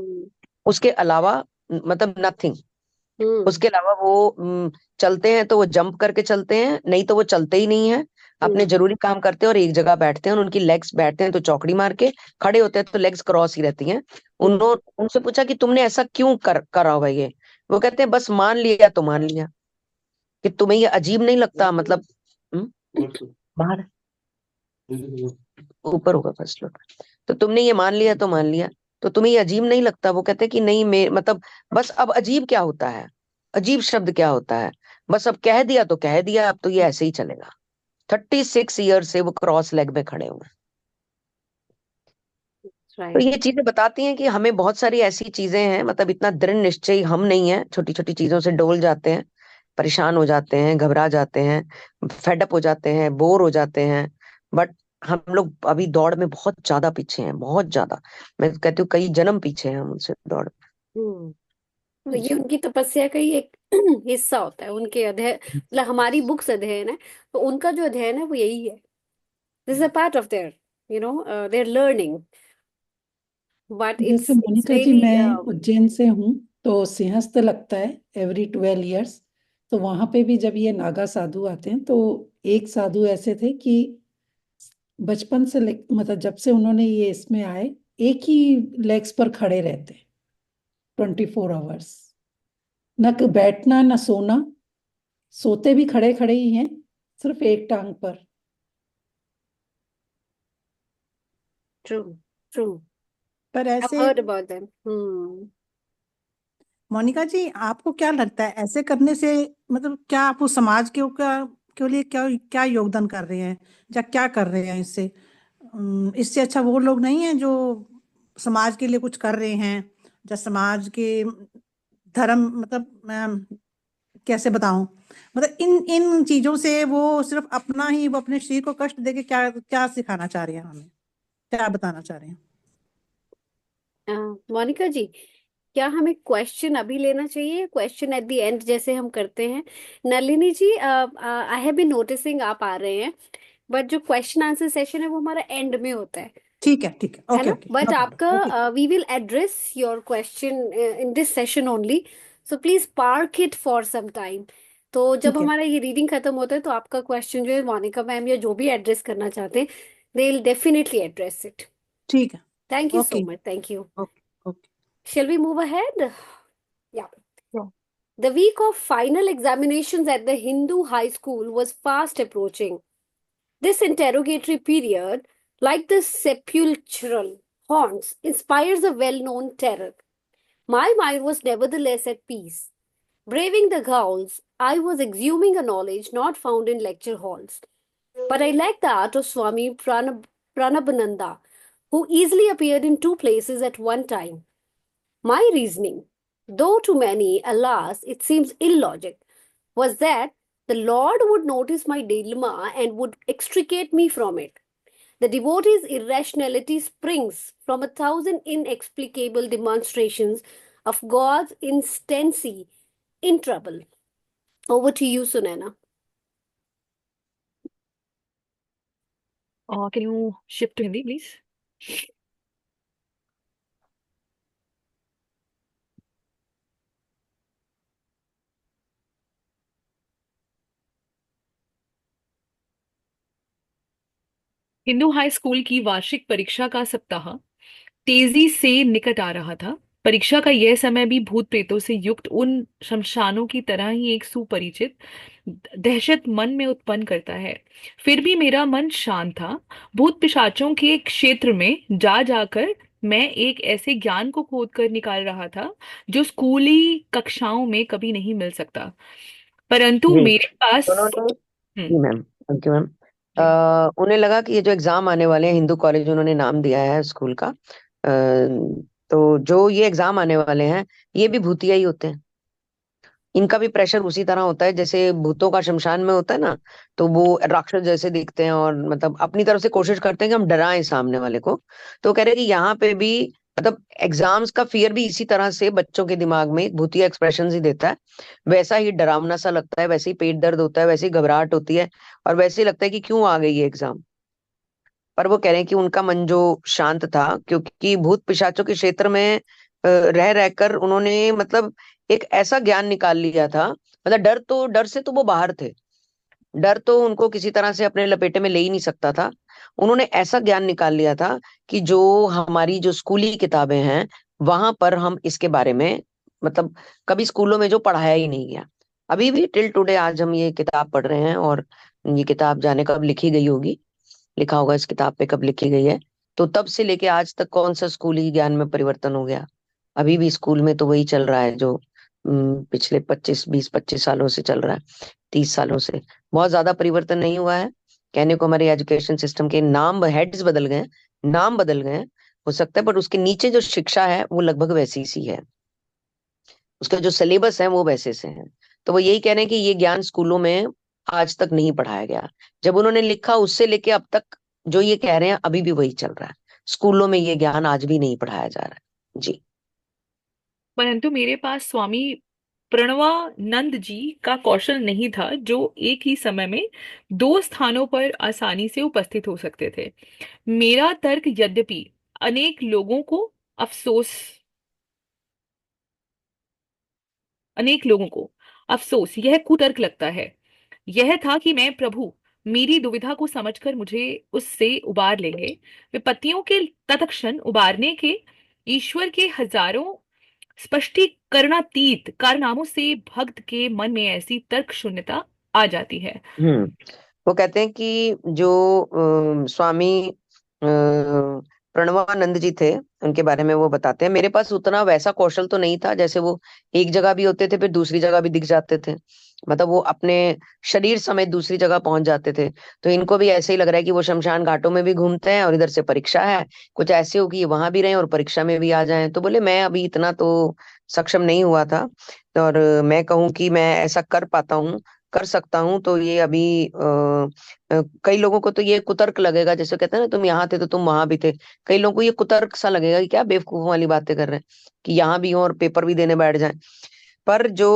Speaker 3: उसके अलावा मतलब नथिंग, उसके अलावा वो चलते हैं तो वो जंप करके चलते हैं, नहीं तो वो चलते ही नहीं है। अपने जरूरी काम करते हैं और एक जगह बैठते हैं, और उनकी लेग्स बैठते हैं तो चौकड़ी मार के, खड़े होते हैं तो लेग्स क्रॉस ही रहती हैं। उन्होंने उनसे पूछा कि तुमने ऐसा क्यों करा हुआ है ये? वो कहते हैं बस मान लिया तो मान लिया। कि तुम्हें ये अजीब नहीं लगता? मतलब बाहर ऊपर होगा फर्स्ट फ्लोर। तो तुमने ये मान लिया तो मान लिया, तो तुम्हें ये अजीब नहीं लगता? वो कहते हैं कि नहीं, मैं मतलब बस अब अजीब क्या होता है, अजीब शब्द क्या होता है, बस अब कह दिया तो कह दिया, अब तो ये ऐसे ही चलेगा। 36 ईयर से वो क्रॉस लेग में खड़े हुए हैं। तो
Speaker 1: राइट।
Speaker 3: ये चीजें बताती हैं कि हमें बहुत सारी ऐसी चीजें हैं, मतलब इतना दृढ़ निश्चयी हम नहीं है, छोटी छोटी चीजों से डोल जाते हैं, परेशान हो जाते हैं, घबरा जाते हैं, फेडअप हो जाते हैं, बोर हो जाते हैं। बट हम लोग अभी दौड़ में बहुत ज्यादा पीछे हैं, बहुत ज्यादा। मैं कहती हूँ कई जन्म पीछे हैं हम उनसे दौड़
Speaker 1: हम्म। तो ये उनकी तपस्या का ही एक हिस्सा होता है, उनके अध्ययन, मतलब हमारी बुक्स अध्ययन है, तो उनका जो अध्ययन है वो यही है। This is a part of their, there learning, but
Speaker 4: जैसे
Speaker 1: इट्स
Speaker 4: मोनिका जी,
Speaker 1: रियली।
Speaker 4: मैं उज्जैन से हूँ, तो सिंहस्थ लगता है एवरी 12 इयर्स। तो वहां पे भी जब ये नागा साधु आते हैं, तो एक साधु ऐसे थे कि बचपन से मतलब जब से उन्होंने ये इसमें आए, एक ही लेग्स पर खड़े रहते, 24 आवर्स, न बैठना न सोना, सोते भी खड़े खड़े ही हैं, सिर्फ एक टांग पर।
Speaker 1: True, true.
Speaker 5: पर
Speaker 1: आई
Speaker 5: ऐसे
Speaker 1: हर्ड अबाउट देम। हम्म।
Speaker 5: मोनिका जी, आपको क्या लगता है ऐसे करने से, मतलब क्या आप उस समाज के लिए क्या क्या योगदान कर रहे हैं, या क्या कर रहे हैं इससे? इससे अच्छा वो लोग नहीं है जो समाज के लिए कुछ कर रहे हैं, या समाज के धर्म, मतलब मैं कैसे बताऊं, मतलब इन इन चीजों से वो सिर्फ अपना ही, वो अपने शरीर को कष्ट देके क्या क्या सिखाना चाह रहे हैं हमें, क्या बताना चाह रहे हैं?
Speaker 1: मोनिका जी, क्या हमें क्वेश्चन अभी लेना चाहिए, क्वेश्चन एट द एंड जैसे हम करते हैं? नलिनी जी, आई हैव बीन नोटिसिंग आप आ रहे हैं, बट जो क्वेश्चन आंसर सेशन है वो हमारा एंड में होता
Speaker 5: ठीक है,
Speaker 1: है
Speaker 5: ओके
Speaker 1: ना?
Speaker 5: Okay,
Speaker 1: but
Speaker 5: no problem, okay.
Speaker 1: आपका we will address your question in this session only, so please park it for some time. तो जब
Speaker 5: ठीक है,
Speaker 1: हमारा ये रीडिंग खत्म होता है तो आपका क्वेश्चन जो है मोनिका मैम या जो भी एड्रेस करना चाहते हैं, they will definitely address it.
Speaker 5: ठीक है,
Speaker 1: thank you so
Speaker 5: okay
Speaker 1: much, thank you.
Speaker 5: Okay okay.
Speaker 1: Shall we move ahead? Yeah. The week of final examinations at the Hindu high school was fast approaching. This interrogatory period, like the sepulchral haunts, inspires a well known terror. My mind was nevertheless at peace. Braving the ghouls, I was exhuming a knowledge not found in lecture halls. But I lacked the art of Swami Pranabananda, who easily appeared in two places at one time. My reasoning, though to many, alas, it seems illogic, was that the Lord would notice my dilemma and would extricate me from it. The devotee's irrationality springs from a thousand inexplicable demonstrations of God's instancy in trouble. Over to you, Sunana.
Speaker 2: Can you shift to Hindi, please? Hindu high school की वार्षिक परीक्षा का सप्ताह तेजी से निकट आ रहा था। परीक्षा का यह समय भी भूत प्रेतों से युक्त उन शमशानों की तरह ही एक सुपरिचित दहशत मन में उत्पन्न करता है। फिर भी मेरा मन शांत था। भूत पिशाचों के क्षेत्र में जा जाकर मैं एक ऐसे ज्ञान को खोद कर निकाल रहा था जो स्कूली कक्षाओं में कभी नहीं मिल सकता, परंतु
Speaker 3: जी।
Speaker 2: मेरे पास।
Speaker 3: उन्होंने
Speaker 2: हम्म।
Speaker 3: जी मैम, थैंक यू मैम।
Speaker 2: जी।
Speaker 3: उन्हें लगा कि ये जो एग्जाम आने वाले हैं, हिंदू कॉलेज उन्होंने नाम दिया है स्कूल का, तो जो ये एग्जाम आने वाले हैं ये भी भूतिया ही होते हैं। इनका भी प्रेशर उसी तरह होता है जैसे भूतों का शमशान में होता है ना। तो वो राक्षस जैसे दिखते हैं और मतलब अपनी तरफ से कोशिश करते हैं कि हम डराएं सामने वाले को। तो कह रहे हैं कि यहाँ पे भी मतलब एग्जाम्स का फियर भी इसी तरह से बच्चों के दिमाग में एक भूतिया एक्सप्रेशन ही देता है। वैसा ही डरावना सा लगता है, वैसे ही पेट दर्द होता है, वैसे ही घबराहट होती है, और वैसे ही लगता है कि क्यों आ गई ये एग्जाम। पर वो कह रहे हैं कि उनका मन जो शांत था, क्योंकि भूत पिशाचों के क्षेत्र में रह रहकर उन्होंने मतलब एक ऐसा ज्ञान निकाल लिया था। मतलब डर से तो वो बाहर थे, डर तो उनको किसी तरह से अपने लपेटे में ले ही नहीं सकता था। उन्होंने ऐसा ज्ञान निकाल लिया था कि जो हमारी जो स्कूली किताबें हैं वहां पर हम इसके बारे में मतलब कभी स्कूलों में जो पढ़ाया ही नहीं गया। अभी भी टिल टुडे आज हम ये किताब पढ़ रहे हैं, और ये किताब जाने कब लिखी गई होगी, लिखा होगा इस किताब पे कब लिखी गई है। तो तब से लेके आज तक कौन सा स्कूली ज्ञान में परिवर्तन हो गया? अभी भी स्कूल में तो वही चल रहा है जो पिछले 25 सालों से चल रहा है, 30 सालों से। बहुत ज्यादा परिवर्तन नहीं हुआ है। कहने को हमारे एजुकेशन सिस्टम के नाम हेड्स बदल गए हैं, नाम बदल गए हैं, हो सकता है, पर उसके नीचे जो शिक्षा है वो लगभग वैसी सी है, उसका जो सिलेबस है वो वैसे से है। तो वो यही कह रहे हैं कि ये ज्ञान स्कूलों में आज तक नहीं पढ़ाया गया। जब उन्होंने लिखा उससे लेके अब तक जो ये कह रहे हैं अभी भी वही चल रहा है। स्कूलों में ये ज्ञान आज भी नहीं पढ़ाया जा रहा है जी।
Speaker 2: परंतु मेरे पास स्वामी प्रणवानंद जी का कौशल नहीं था, जो एक ही समय में दो स्थानों पर आसानी से उपस्थित हो सकते थे। मेरा तर्क यद्यपि अनेक लोगों को अफसोस अनेक लोगों को अफसोस यह कुतर्क लगता है, यह था कि मैं प्रभु मेरी दुविधा को समझकर मुझे उससे उबार लेंगे। विपत्तियों के तत्क्षण उबारने के ईश्वर के हजारों स्पष्टीकरणातीत कारनामों से भक्त के मन में ऐसी तर्क शून्यता आ जाती है।
Speaker 3: हम्म। वो कहते हैं कि जो स्वामी प्रणवानंद जी थे, उनके बारे में वो बताते हैं, मेरे पास उतना वैसा कौशल तो नहीं था, जैसे वो एक जगह भी होते थे फिर दूसरी जगह भी दिख जाते थे, मतलब वो अपने शरीर समेत दूसरी जगह पहुंच जाते थे। तो इनको भी ऐसे ही लग रहा है कि वो शमशान घाटों में भी घूमते हैं और इधर से परीक्षा है, कुछ ऐसे हो कि ये वहां भी रहें और परीक्षा में भी आ जाएं। तो बोले मैं अभी इतना तो सक्षम नहीं हुआ था, और मैं कहूँ कि मैं ऐसा कर पाता हूँ, कर सकता हूँ, तो ये अभी कई लोगों को तो ये कुतर्क लगेगा, जैसे कहते हैं ना तुम यहाँ थे तो तुम वहां भी थे। कई लोगों को ये कुतर्क सा लगेगा कि क्या बेवकूफों वाली बातें कर रहे हैं कि यहाँ भी हो और पेपर भी देने बैठ जाएं। पर जो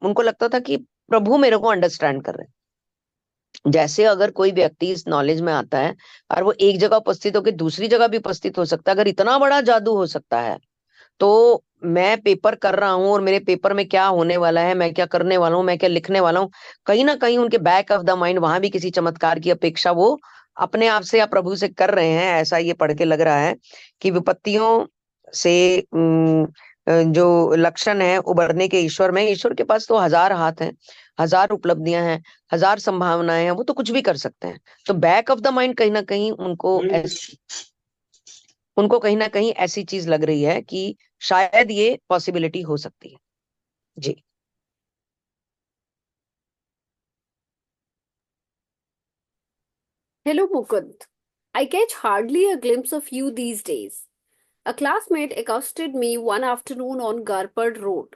Speaker 3: उनको लगता था कि प्रभु मेरे को अंडरस्टैंड कर रहे हैं। जैसे अगर कोई व्यक्ति इस नॉलेज में आता है और वो एक जगह उपस्थित होकर दूसरी जगह भी उपस्थित हो सकता है, अगर इतना बड़ा जादू हो सकता है, तो मैं पेपर कर रहा हूँ और मेरे पेपर में क्या होने वाला है, मैं क्या करने वाला हूँ, मैं क्या लिखने वाला हूँ, कहीं ना कहीं उनके बैक ऑफ द माइंड वहां भी किसी चमत्कार की अपेक्षा वो अपने आप से या प्रभु से कर रहे हैं। ऐसा ये पढ़ के लग रहा है कि विपत्तियों से जो लक्षण है उबरने के ईश्वर में, ईश्वर के पास तो हजार हाथ हैं, हजार उपलब्धियां हैं, हजार संभावनाएं हैं, वो तो कुछ भी कर सकते हैं। तो बैक ऑफ द माइंड कहीं ना कहीं उनको कहीं ना कहीं ऐसी चीज लग रही है कि शायद ये पॉसिबिलिटी हो सकती है जी।
Speaker 1: Hello, Mukund. I catch hardly a glimpse of you these days. A classmate accosted me one afternoon on Garpad Road.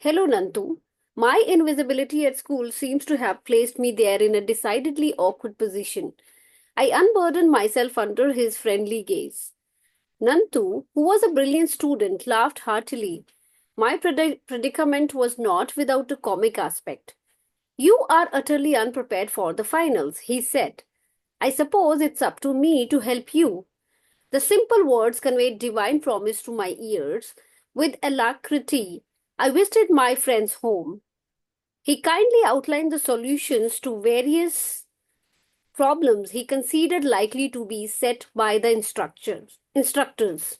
Speaker 1: Hello, Nantu. My invisibility at school seems to have placed me there in a decidedly awkward position. I unburdened myself under his friendly gaze. Nantu, who was a brilliant student, laughed heartily. My predicament was not without a comic aspect. You are utterly unprepared for the finals, he said. I suppose it's up to me to help you. The simple words conveyed divine promise to my ears. With alacrity, I visited my friend's home. He kindly outlined the solutions to various problems he considered likely to be set by the instructors.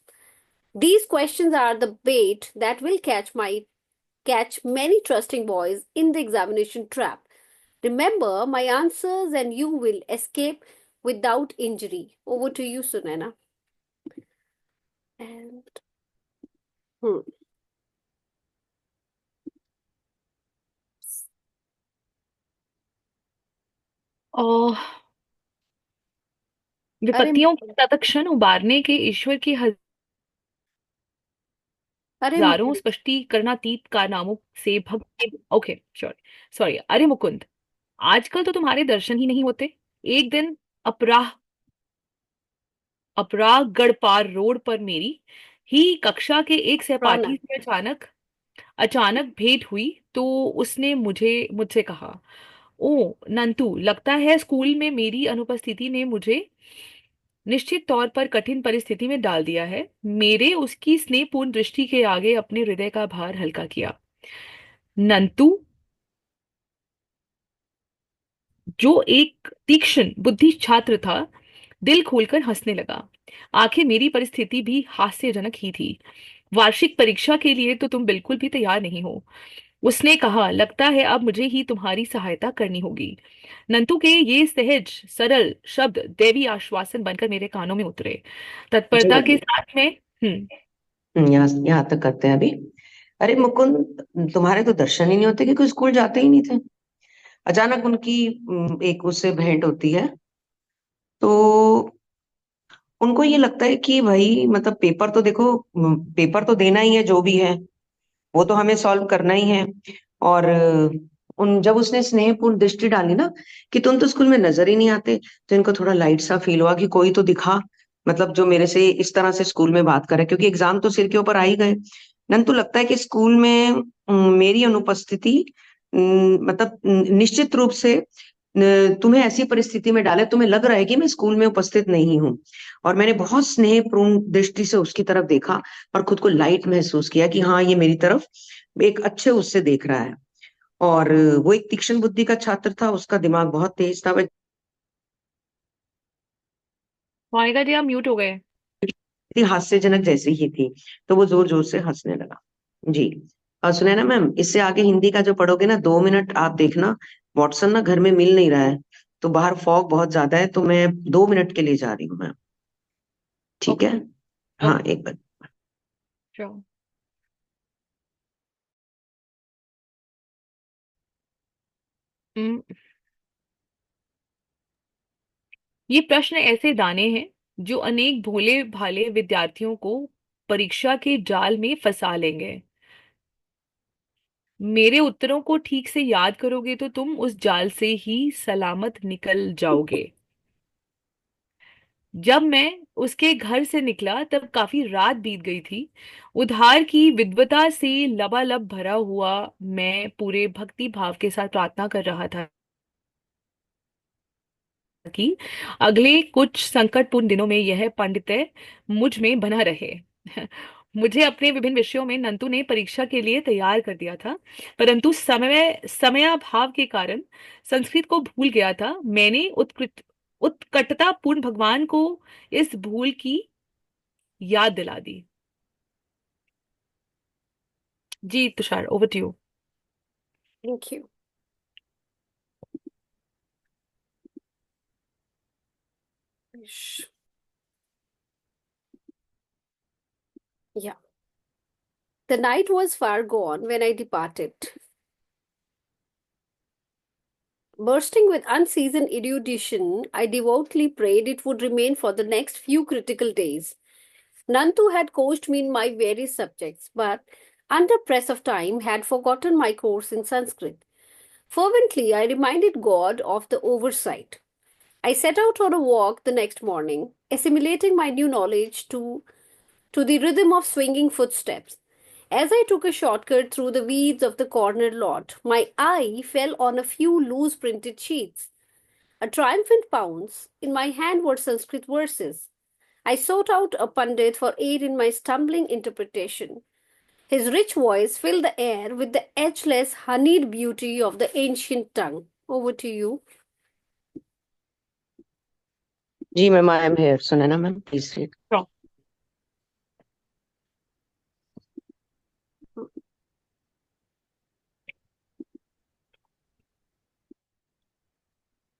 Speaker 1: These questions are the bait that will catch many trusting boys in the examination trap. Remember my answers and you will escape without injury. Over to you, Sunana. And hmm.
Speaker 2: और
Speaker 1: अरे
Speaker 2: विपत्तियों के तत्क्षण उबारने के ईश्वर की
Speaker 1: अरे
Speaker 2: हजारों स्पष्टीकरणातीत कारनामों से भक्त, ओके सॉरी सॉरी, अरे मुकुंद, आजकल तो तुम्हारे दर्शन ही नहीं होते। एक दिन अपराह अपरागढ़ पार रोड पर मेरी ही कक्षा के एक सहपाठी
Speaker 1: रौनक।
Speaker 2: से अचानक अचानक भेंट हुई। तो उसने मुझसे कहा, ओ नंतु, लगता है स्कूल में मेरी अनुपस्थिति ने मुझे निश्चित तौर पर कठिन परिस्थिति में डाल दिया है। मेरे उसकी स्नेहपूर्ण दृष्टि के आगे अपने हृदय का भार हल्का किया। नंतु, जो एक तीक्ष्ण बुद्धि छात्र था, दिल खोलकर हंसने लगा। आखिर मेरी परिस्थिति भी हास्यजनक ही थी। वार्षिक परीक्षा के लिए तो तुम बिल्कुल भी तैयार नहीं हो, उसने कहा। लगता है अब मुझे ही तुम्हारी सहायता करनी होगी। नंतु के ये सहज सरल शब्द दैवी आश्वासन बनकर मेरे कानों में उतरे।
Speaker 3: जी
Speaker 2: तत्परता के
Speaker 3: अभी
Speaker 2: साथ में हम्म।
Speaker 3: यहाँ यहाँ तक करते हैं अभी। अरे मुकुंद, तुम्हारे तो दर्शन ही नहीं होते कि कोई स्कूल जाते ही नहीं थे। अचानक उनकी एक उससे भेंट होती है। तो उनको ये लगता है कि भाई मतलब पेपर तो देखो, पेपर तो देना ही है जो भी है, वो तो हमें सॉल्व करना ही है। और उन जब उसने स्नेहपूर्ण दृष्टि डाली ना कि तुम तो स्कूल में नजर ही नहीं आते, तो इनको थोड़ा लाइट सा फील हुआ कि कोई तो दिखा, मतलब जो मेरे से इस तरह से स्कूल में बात करे, क्योंकि एग्जाम तो सिर के ऊपर आ ही गए। नंतु लगता है कि स्कूल में मेरी अनुपस्थिति मतलब निश्चित रूप से तुम्हें ऐसी परिस्थिति में डाले, तुम्हें लग रहा है कि मैं स्कूल में उपस्थित नहीं हूँ। और मैंने बहुत स्नेहपूर्ण दृष्टि से उसकी तरफ देखा और खुद को लाइट महसूस किया कि हाँ, ये मेरी तरफ एक अच्छे उससे देख रहा है। और वो एक तीक्ष्ण बुद्धि का छात्र था, उसका दिमाग बहुत तेज था। वह
Speaker 2: मोनिका जी, आप म्यूट हो गए।
Speaker 3: थी हास्यजनक जैसी ही थी, तो वो जोर जोर से हंसने लगा। जी। और सुने ना मैम, इससे आगे हिंदी का जो पढ़ोगे ना, 2 मिनट आप देखना। वॉटसन ना घर में मिल नहीं रहा है, तो बाहर फॉग बहुत ज्यादा है, तो मैं 2 मिनट के लिए जा रही हूँ मैम। ठीक
Speaker 2: ओके।
Speaker 3: है। हाँ,
Speaker 2: ओके।
Speaker 3: एक बार।
Speaker 2: श्योर। ये प्रश्न ऐसे दाने हैं जो अनेक भोले भाले विद्यार्थियों को परीक्षा के जाल में फंसा लेंगे। मेरे उत्तरों को ठीक से याद करोगे तो तुम उस जाल से ही सलामत निकल जाओगे। जब मैं उसके घर से निकला तब काफी रात बीत गई थी। उधार की विद्वता से लबालब भरा हुआ मैं पूरे भक्ति भाव के साथ प्रार्थना कर रहा था कि अगले कुछ संकटपूर्ण दिनों में यह पांडित्य मुझ में बना रहे। मुझे अपने विभिन्न विषयों में नंतु ने परीक्षा के लिए तैयार कर दिया था, परंतु समयाभाव के कारण संस्कृत को भूल गया था। मैंने उत्कटता पूर्ण भगवान को इस भूल की याद दिला दी। जी Tushar, over to you.
Speaker 1: Thank you. Sh- Yeah. The night was far gone when I departed. Bursting with unseasoned erudition, I devoutly prayed it would remain for the next few critical days. None too had coached me in my various subjects, but under press of time had forgotten my course in Sanskrit. Fervently, I reminded God of the oversight. I set out on a walk the next morning, assimilating my new knowledge to the rhythm of swinging footsteps. As I took a shortcut through the weeds of the corner lot, my eye fell on a few loose printed sheets. A triumphant pounce. In my hand were Sanskrit verses. I sought out a pundit for aid in my stumbling interpretation. His rich voice filled the air with the edgeless, honeyed beauty of the ancient tongue. Over to you.
Speaker 3: जी ma'am, I am here. सुने ना ma'am, please read.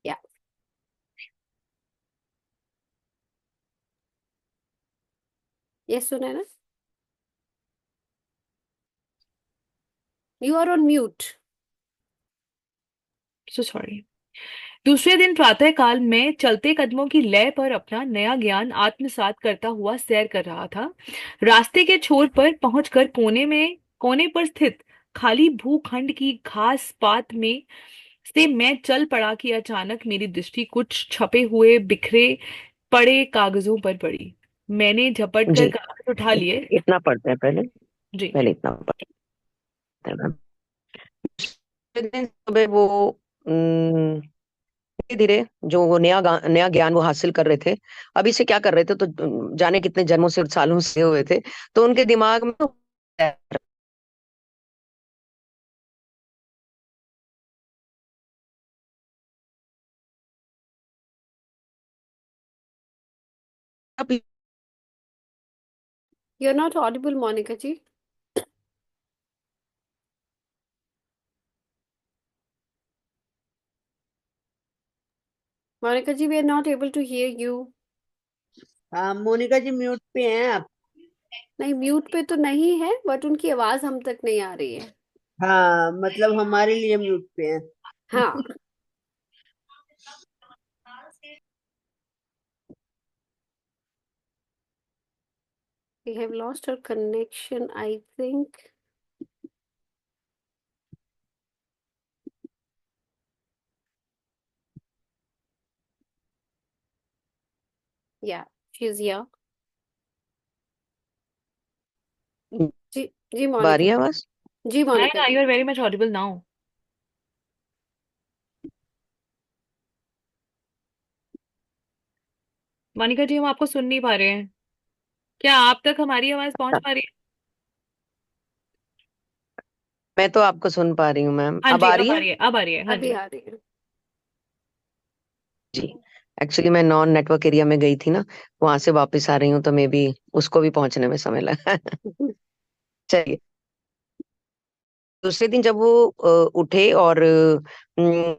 Speaker 1: Yeah. Yes, Sunana? You are on mute.
Speaker 2: So sorry. दूसरे दिन प्रातःकाल मैं चलते कदमों की लय पर अपना नया ज्ञान आत्मसात करता हुआ सैर कर रहा था। रास्ते के छोर पर पहुंचकर कोने पर स्थित खाली भूखंड की घास पात में से मैं चल पड़ा कि अचानक मेरी दृष्टि कुछ छपे हुए बिखरे पड़े कागजों पर पड़ी। मैंने झपट कर
Speaker 3: जी,
Speaker 2: कागज उठा लिए।
Speaker 3: इतना पढ़ते हैं पहले।
Speaker 2: जी।
Speaker 3: पहले इतना पढ़ते हैं मैम। दूसरे दिन सुबह वो धीरे धीरे जो वो नया ज्ञान वो हासिल कर रहे थे, अभी से क्या कर रहे थे, तो जाने कितने जन्मों से सालों से हुए थे, तो उनके दिमाग में तो अभी
Speaker 1: You're not audible, Monica ji. Monica ji, we are not able to hear you.
Speaker 6: हाँ मोनिका जी म्यूट पे हैं आप।
Speaker 1: नहीं, म्यूट पे तो नहीं है, बट उनकी आवाज हम तक नहीं आ रही है।
Speaker 6: हाँ मतलब हमारे लिए म्यूट पे हैं।
Speaker 1: हाँ, we have lost our connection, I think. Yeah, she's here. जी जी मोनिका
Speaker 3: बारी आवाज।
Speaker 1: जी
Speaker 2: हाँ,
Speaker 1: मोनिका
Speaker 2: यू
Speaker 1: जी।
Speaker 2: Are very much audible now. Monika ji, हम आपको सुन नहीं पा रहे हैं। क्या आप तक हमारी आवाज पहुंच पा रही है?
Speaker 3: मैं तो आपको सुन पा रही हूँ मैम,
Speaker 2: हाँ
Speaker 3: अब
Speaker 2: जी,
Speaker 3: आ
Speaker 2: अब
Speaker 3: रही
Speaker 2: आ
Speaker 3: है?
Speaker 2: रही है, अब आ रही है। हाँ
Speaker 1: अभी
Speaker 2: जी।
Speaker 1: आ रही है।
Speaker 3: जी, एक्चुअली मैं नॉन नेटवर्क एरिया में गई थी ना, वहां से वापस आ रही हूँ, तो मे बी उसको भी पहुंचने में समय लगा। चलिए, दूसरे दिन जब वो उठे और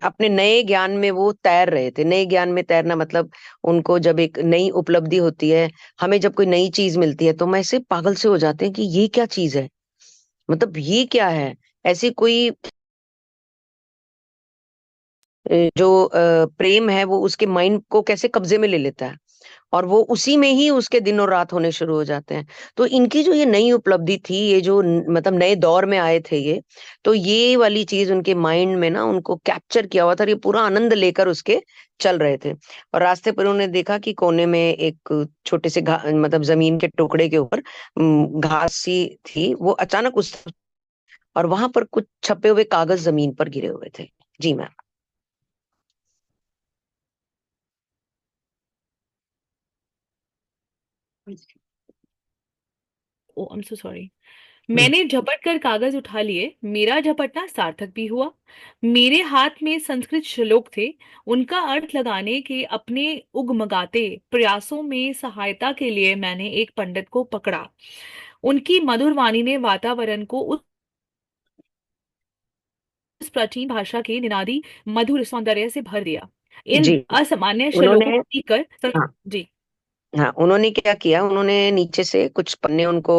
Speaker 3: अपने नए ज्ञान में वो तैर रहे थे। नए ज्ञान में तैरना मतलब उनको जब एक नई उपलब्धि होती है, हमें जब कोई नई चीज मिलती है, तो हम ऐसे पागल से हो जाते हैं कि ये क्या चीज है, मतलब ये क्या है। ऐसी कोई जो प्रेम है वो उसके माइंड को कैसे कब्जे में ले लेता है, और वो उसी में ही उसके दिन और रात होने शुरू हो जाते हैं। तो इनकी जो ये नई उपलब्धि थी, ये जो मतलब नए दौर में आए थे ये, तो ये वाली चीज उनके माइंड में ना उनको कैप्चर किया हुआ था, और ये पूरा आनंद लेकर उसके चल रहे थे। और रास्ते पर उन्होंने देखा कि कोने में एक छोटे से मतलब जमीन के टुकड़े के ऊपर घास सी थी, वो अचानक उस और वहां पर कुछ छपे हुए कागज जमीन पर गिरे हुए थे। जी ma'am.
Speaker 2: Oh, I am so sorry.
Speaker 3: Hmm,
Speaker 2: मैंने झपट कर कागज उठा लिए। मेरा झपटना सार्थक भी हुआ। मेरे हाथ में संस्कृत श्लोक थे। उनका अर्थ लगाने के अपने उगमगाते प्रयासों में सहायता के लिए मैंने एक पंडित को पकड़ा। उनकी मधुर वाणी ने वातावरण को उस प्राचीन भाषा के निनादी मधुर सौंदर्य से भर दिया। इन
Speaker 3: जी,
Speaker 2: असामान्य श्लोकों
Speaker 3: उन्होंने
Speaker 2: को सीखकर
Speaker 3: हाँ
Speaker 2: जी।
Speaker 3: हाँ, उन्होंने क्या किया, उन्होंने नीचे से कुछ पन्ने उनको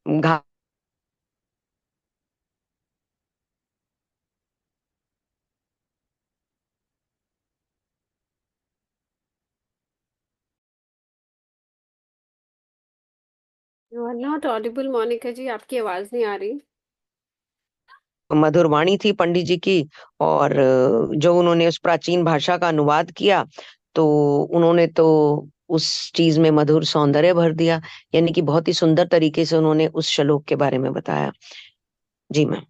Speaker 3: घा
Speaker 1: you are not audible Monika ji, आपकी आवाज नहीं आ रही।
Speaker 3: मधुर वाणी थी पंडित जी की, और जो उन्होंने उस प्राचीन भाषा का अनुवाद किया, तो उन्होंने तो उस चीज में मधुर सौंदर्य भर दिया। यानी कि बहुत ही सुंदर तरीके से उन्होंने उस श्लोक के बारे में बताया। जी मैम।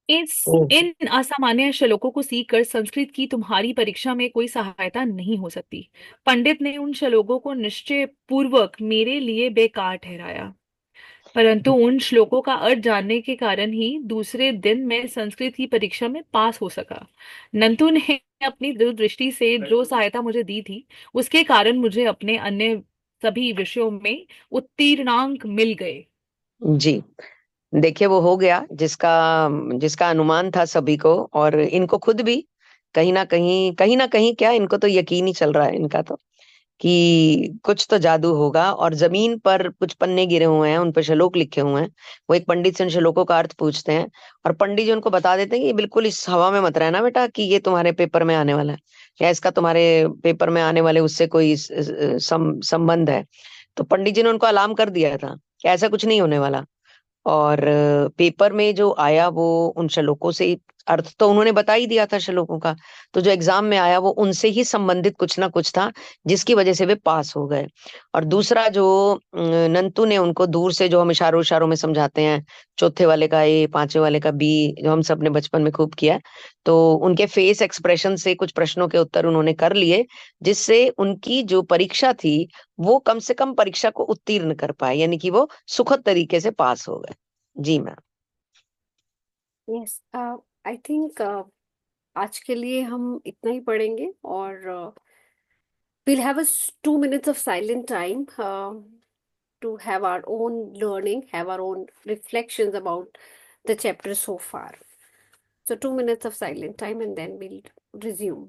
Speaker 2: इस
Speaker 3: ओ,
Speaker 2: इन असामान्य श्लोकों को सीखकर संस्कृत की तुम्हारी परीक्षा में कोई सहायता नहीं हो सकती। पंडित ने उन श्लोकों को निश्चय पूर्वक मेरे लिए बेकार ठहराया, परंतु उन श्लोकों का अर्थ जानने के कारण ही दूसरे दिन मैं संस्कृत की परीक्षा में पास हो सका। नंतु ने अपनी दूरदृष्टि से जो सहायता मुझे दी थी, उसके कारण मुझे अपने अन्य सभी विषयों में उत्तीर्णांक मिल गए।
Speaker 3: जी, देखिए वो हो गया जिसका जिसका अनुमान था सभी को, और इनको खुद भी कहीं ना कहीं क्या, इनको तो यकीन ही चल रहा है इनका तो, कि कुछ तो जादू होगा, और जमीन पर कुछ पन्ने गिरे हुए हैं, उन पर श्लोक लिखे हुए हैं। वो एक पंडित से उन श्लोकों का अर्थ पूछते हैं, और पंडित जी उनको बता देते हैं कि ये बिल्कुल इस हवा में मत रहना बेटा, कि ये तुम्हारे पेपर में आने वाला है, या इसका तुम्हारे पेपर में आने वाले उससे कोई संबंध है। तो पंडित जी ने उनको अलार्म कर दिया था कि ऐसा कुछ नहीं होने वाला। और पेपर में जो आया वो उन श्लोकों से, अर्थ तो उन्होंने बता ही दिया था श्लोकों का, तो जो एग्जाम में आया वो उनसे ही संबंधित कुछ ना कुछ था, जिसकी वजह से वे पास हो गए। और दूसरा जो नंतू ने उनको दूर से, जो हम इशारों इशारों में समझाते हैं, चौथे वाले का ए, पांचवे वाले का बी, जो हम सब ने बचपन में खूब किया है, तो उनके फेस एक्सप्रेशन से कुछ प्रश्नों के उत्तर उन्होंने कर लिए, जिससे उनकी जो परीक्षा थी वो कम से कम परीक्षा को उत्तीर्ण कर पाए, यानी कि वो सुखद तरीके से पास हो गए। जी मैम।
Speaker 1: यस, आई थिंक आज के लिए हम इतना ही पढ़ेंगे, और we'll have 2 minutes of silent time to have our own learning, have our own reflections about the chapter so far. So 2 minutes of silent time, and then we'll resume.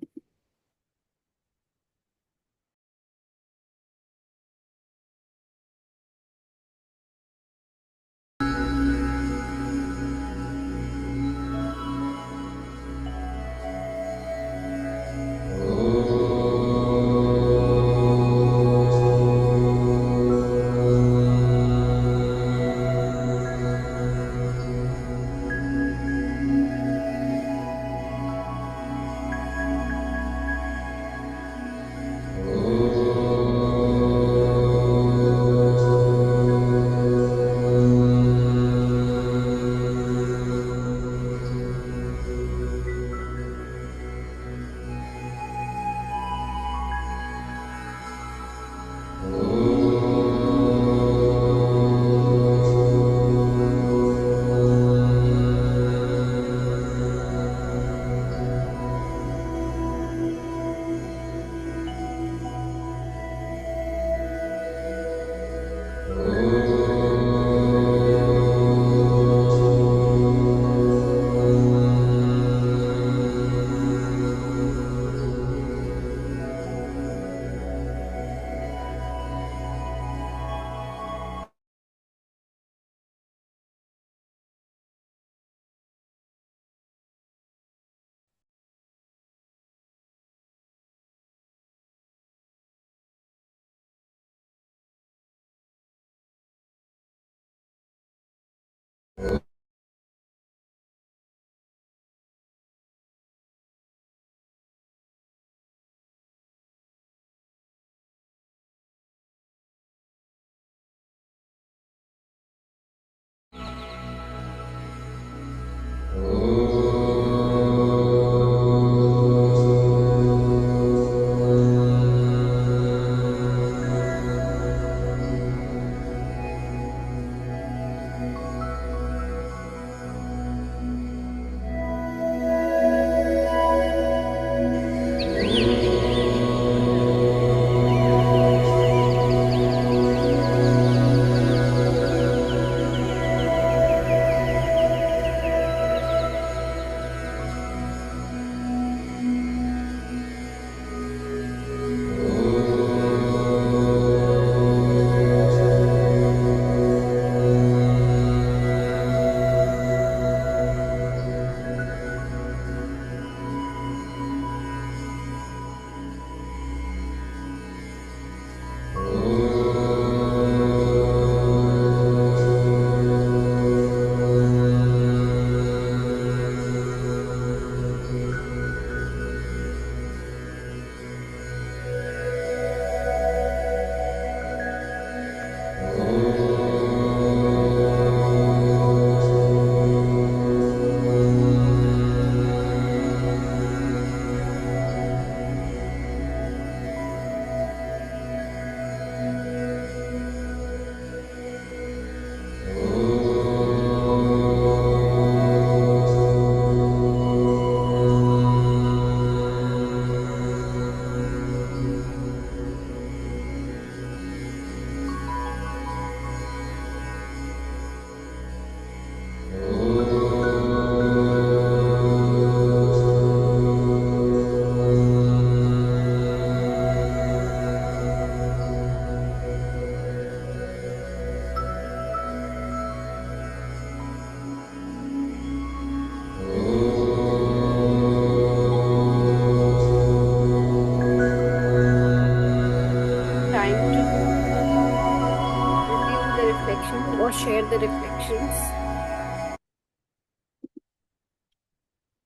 Speaker 1: reflection or share the reflections.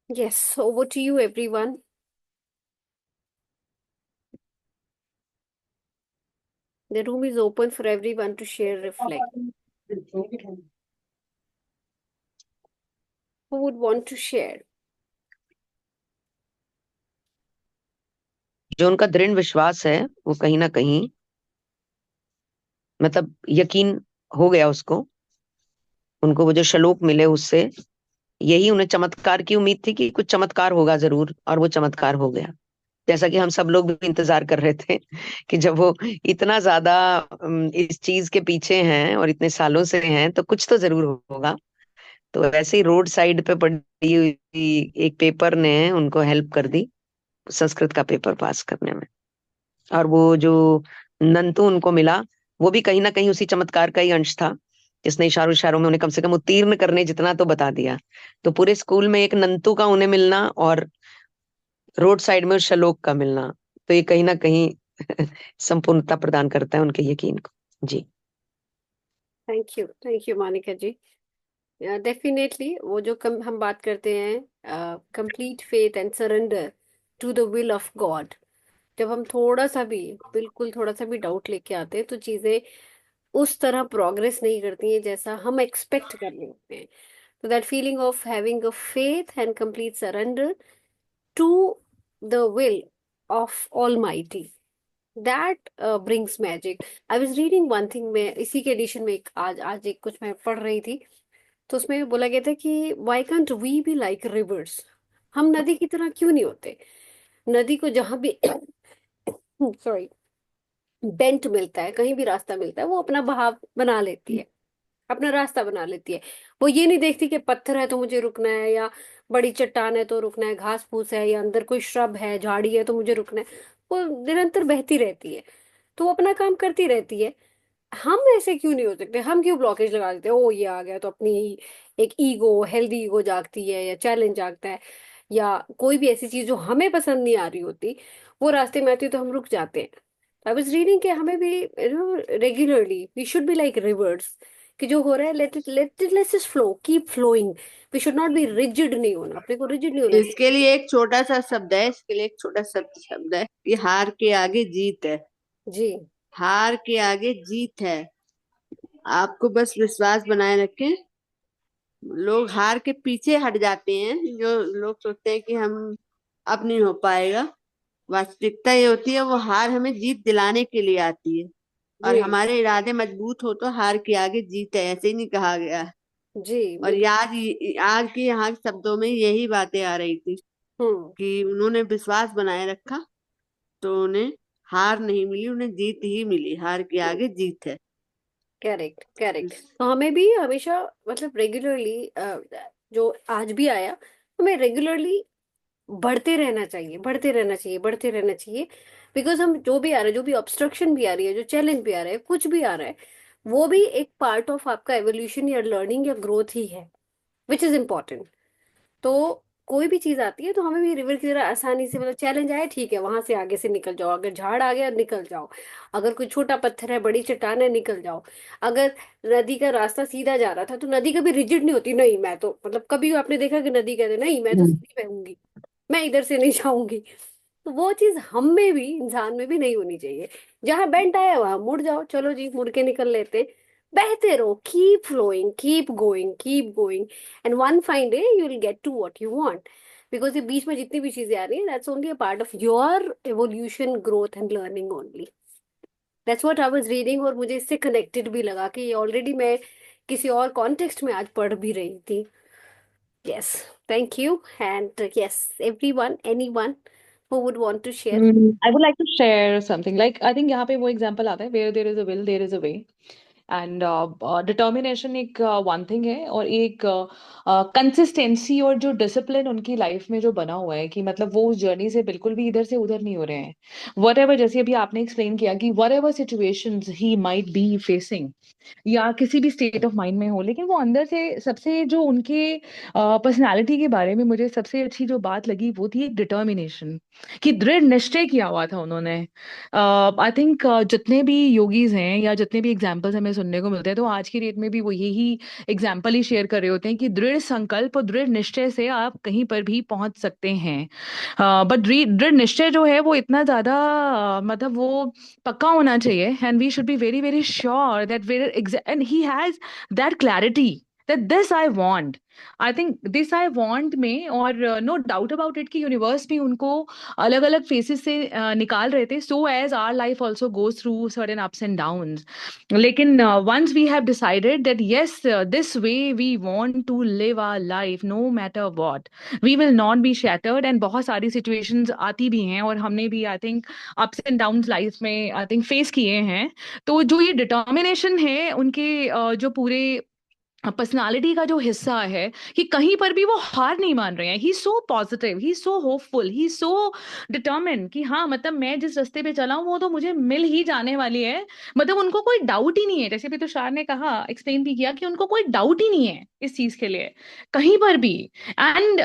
Speaker 1: Yes, over to you, everyone. The room is open for everyone to share, reflect. Who would want to share?
Speaker 3: जो उनका दृढ़ विश्वास है वो कहीं ना कहीं मतलब यकीन हो गया उसको, उनको वो जो श्लोक मिले उससे यही उन्हें चमत्कार की उम्मीद थी कि कुछ चमत्कार होगा जरूर, और वो चमत्कार हो गया। जैसा कि हम सब लोग भी इंतजार कर रहे थे कि जब वो इतना ज्यादा इस चीज के पीछे हैं और इतने सालों से हैं तो कुछ तो जरूर होगा। तो वैसे ही रोड साइड पे पड़ी हुई एक पेपर ने उनको हेल्प कर दी संस्कृत का पेपर पास करने में। और वो जो नंतु उनको मिला वो भी कहीं ना कहीं उसी चमत्कार का ही अंश था, जिसने इशारों इशारों में उन्हें कम से कम उत्तीर्ण करने जितना तो बता दिया। तो पूरे स्कूल में एक नंतु का उन्हें मिलना और रोड साइड में उस श्लोक का मिलना, तो ये कहीं ना कहीं संपूर्णता प्रदान करता है उनके यकीन को। जी
Speaker 1: thank you Monika ji. Definitely वो जो हम बात करते हैं complete faith and surrender to the will of God, जब हम थोड़ा सा भी बिल्कुल थोड़ा सा भी डाउट लेके आते हैं तो चीजें उस तरह प्रोग्रेस नहीं करती हैं जैसा हम एक्सपेक्ट कर रहे होते हैं। तो that feeling of having a faith and complete surrender to the will of almighty, that brings magic. I was reading one thing, मैं इसी के एडिशन में आज आज एक कुछ मैं पढ़ रही थी, तो उसमें बोला गया था कि why can't we be like rivers, हम नदी की तरह क्यों नहीं होते। नदी को जहां भी सॉरी बेंट मिलता है, कहीं भी रास्ता मिलता है, वो अपना बहाव बना लेती है, अपना रास्ता बना लेती है। वो ये नहीं देखती कि पत्थर है तो मुझे रुकना है, या बड़ी चट्टान है तो रुकना है, घास फूस है या अंदर कोई श्रब है झाड़ी है तो मुझे रुकना है। वो निरंतर बहती रहती है, तो वो अपना काम करती रहती है। हम ऐसे क्यों नहीं हो सकते, हम क्यों ब्लॉकेज लगा देते हैं, ओ ये आ गया तो अपनी ही एक ईगो, हेल्दी ईगो जागती है या चैलेंज जागता है, या कोई भी ऐसी चीज जो हमें पसंद नहीं आ रही होती वो रास्ते में आती है तो हम रुक जाते हैं। आई वाज रीडिंग कि हमें भी regularly we should be like rivers, कि जो हो रहा है let it let's just flow, keep flowing. We should not be rigid, नहीं होना, अपने को रिजिड नहीं होना चाहिए।
Speaker 6: इसके लिए एक छोटा सा शब्द है, इसके लिए एक छोटा शब्द है कि हार के आगे जीत है।
Speaker 1: जी
Speaker 6: हार के आगे जीत है। आपको बस विश्वास बनाए रखें। लोग हार के पीछे हट जाते हैं, जो लोग सोचते हैं कि हम अब नहीं हो पाएगा। वास्तविकता ये होती है वो हार हमें जीत दिलाने के लिए आती है, और
Speaker 1: जी
Speaker 6: हमारे इरादे मजबूत हो तो हार के आगे जीत है, ऐसे ही नहीं कहा गया है।
Speaker 1: जी
Speaker 6: और
Speaker 1: बिल्कुल।
Speaker 6: आज की यहाँ के शब्दों में यही बातें आ रही थी
Speaker 1: हम्म।
Speaker 6: कि उन्होंने विश्वास बनाए रखा तो उन्हें हार नहीं मिली, उन्हें जीत ही मिली। हार के आगे जीत है।
Speaker 1: Correct correct. तो हमें भी हमेशा मतलब रेगुलरली, जो आज भी आया, हमें रेगुलरली बढ़ते रहना चाहिए, बढ़ते रहना चाहिए, बढ़ते रहना चाहिए। बिकॉज हम जो भी आ रहा है, जो भी ऑब्स्ट्रक्शन भी आ रही है, जो चैलेंज भी आ रहा है, कुछ भी आ रहा है, वो भी एक पार्ट ऑफ आपका एवोल्यूशन या लर्निंग या ग्रोथ ही है, विच इज इम्पोर्टेंट। तो कोई भी चीज आती है तो हमें भी रिवर की तरह आसानी से, मतलब चैलेंज आए ठीक है वहां से आगे से निकल जाओ, अगर झाड़ आ गया निकल जाओ, अगर कोई छोटा पत्थर है बड़ी चट्टान है निकल जाओ। अगर नदी का रास्ता सीधा जा रहा था तो नदी कभी रिजिड नहीं होती, नहीं मैं तो, मतलब कभी आपने देखा कि नदी कहते नहीं मैं तो
Speaker 3: हम्म।
Speaker 1: सीधी बहूंगी, मैं इधर से नहीं जाऊंगी। तो वो चीज हम में भी, इंसान में भी नहीं होनी चाहिए। जहां बेंट आया वहां मुड़ जाओ, चलो जी मुड़ के निकल लेते हैं। बहते रहो, keep flowing, keep going, keep going, and one fine day you will get to what you want. Because ये बीच में जितनी भी चीजें आ रही है, that's only a part of your evolution, growth and learning only. That's what I was reading, और मुझे इससे कनेक्टेड भी लगा कि ऑलरेडी मैं किसी और कॉन्टेक्स्ट में आज पढ़ भी रही थी। Yes, thank you. And yes, everyone, anyone who would want to share.
Speaker 2: I would like to share something. Like, I think यहाँ पे वो example आता है, where there is a will, there is a way. And determination एक one thing है, और एक consistency और जो डिसिप्लिन उनकी लाइफ में जो बना हुआ है कि मतलब वो उस जर्नी से बिल्कुल भी इधर से उधर नहीं हो रहे हैं। वट एवर, जैसे अभी आपने एक्सप्लेन किया कि what ever situations he might be facing या किसी भी स्टेट ऑफ माइंड में हो, लेकिन वो अंदर से सबसे जो उनके पर्सनालिटी के बारे में मुझे सबसे अच्छी जो बात लगी वो थी एक डिटर्मिनेशन, कि दृढ़ निश्चय किया हुआ था उन्होंने। आई थिंक जितने भी योगीज हैं या जितने भी एग्जाम्पल्स हमें सुनने को मिलते हैं, तो आज की डेट में भी वो यही एग्जाम्पल ही शेयर कर रहे होते हैं कि दृढ़ संकल्प और दृढ़ निश्चय से आप कहीं पर भी पहुंच सकते हैं। बट दृढ़ निश्चय जो है वो इतना ज्यादा मतलब वो पक्का होना चाहिए, and we should be very very sure that where and he has that clarity that this I want, I think this I want में, और no doubt about it कि यूनिवर्स भी उनको अलग अलग फेसेस से निकाल रहे थे, so as our life also goes through certain ups and downs. लेकिन once we have decided that yes, this way we want to live our life no matter what, we will not be shattered, and बहुत सारी situations आती भी हैं और हमने भी I think ups and downs life में I think फेस किए हैं। तो जो ये डिटर्मिनेशन है उनके जो पूरे पर्सनालिटी का जो हिस्सा है कि कहीं पर भी वो हार नहीं मान रहे हैं, ही सो पॉजिटिव, ही सो होपफुल, ही सो डिटर्मिन कि हाँ मतलब मैं जिस रास्ते पे चला हूँ वो तो मुझे मिल ही जाने वाली है। मतलब उनको कोई डाउट ही नहीं है, जैसे भी तुषार ने कहा, एक्सप्लेन भी किया कि उनको कोई डाउट ही नहीं है इस चीज के लिए कहीं पर भी। एंड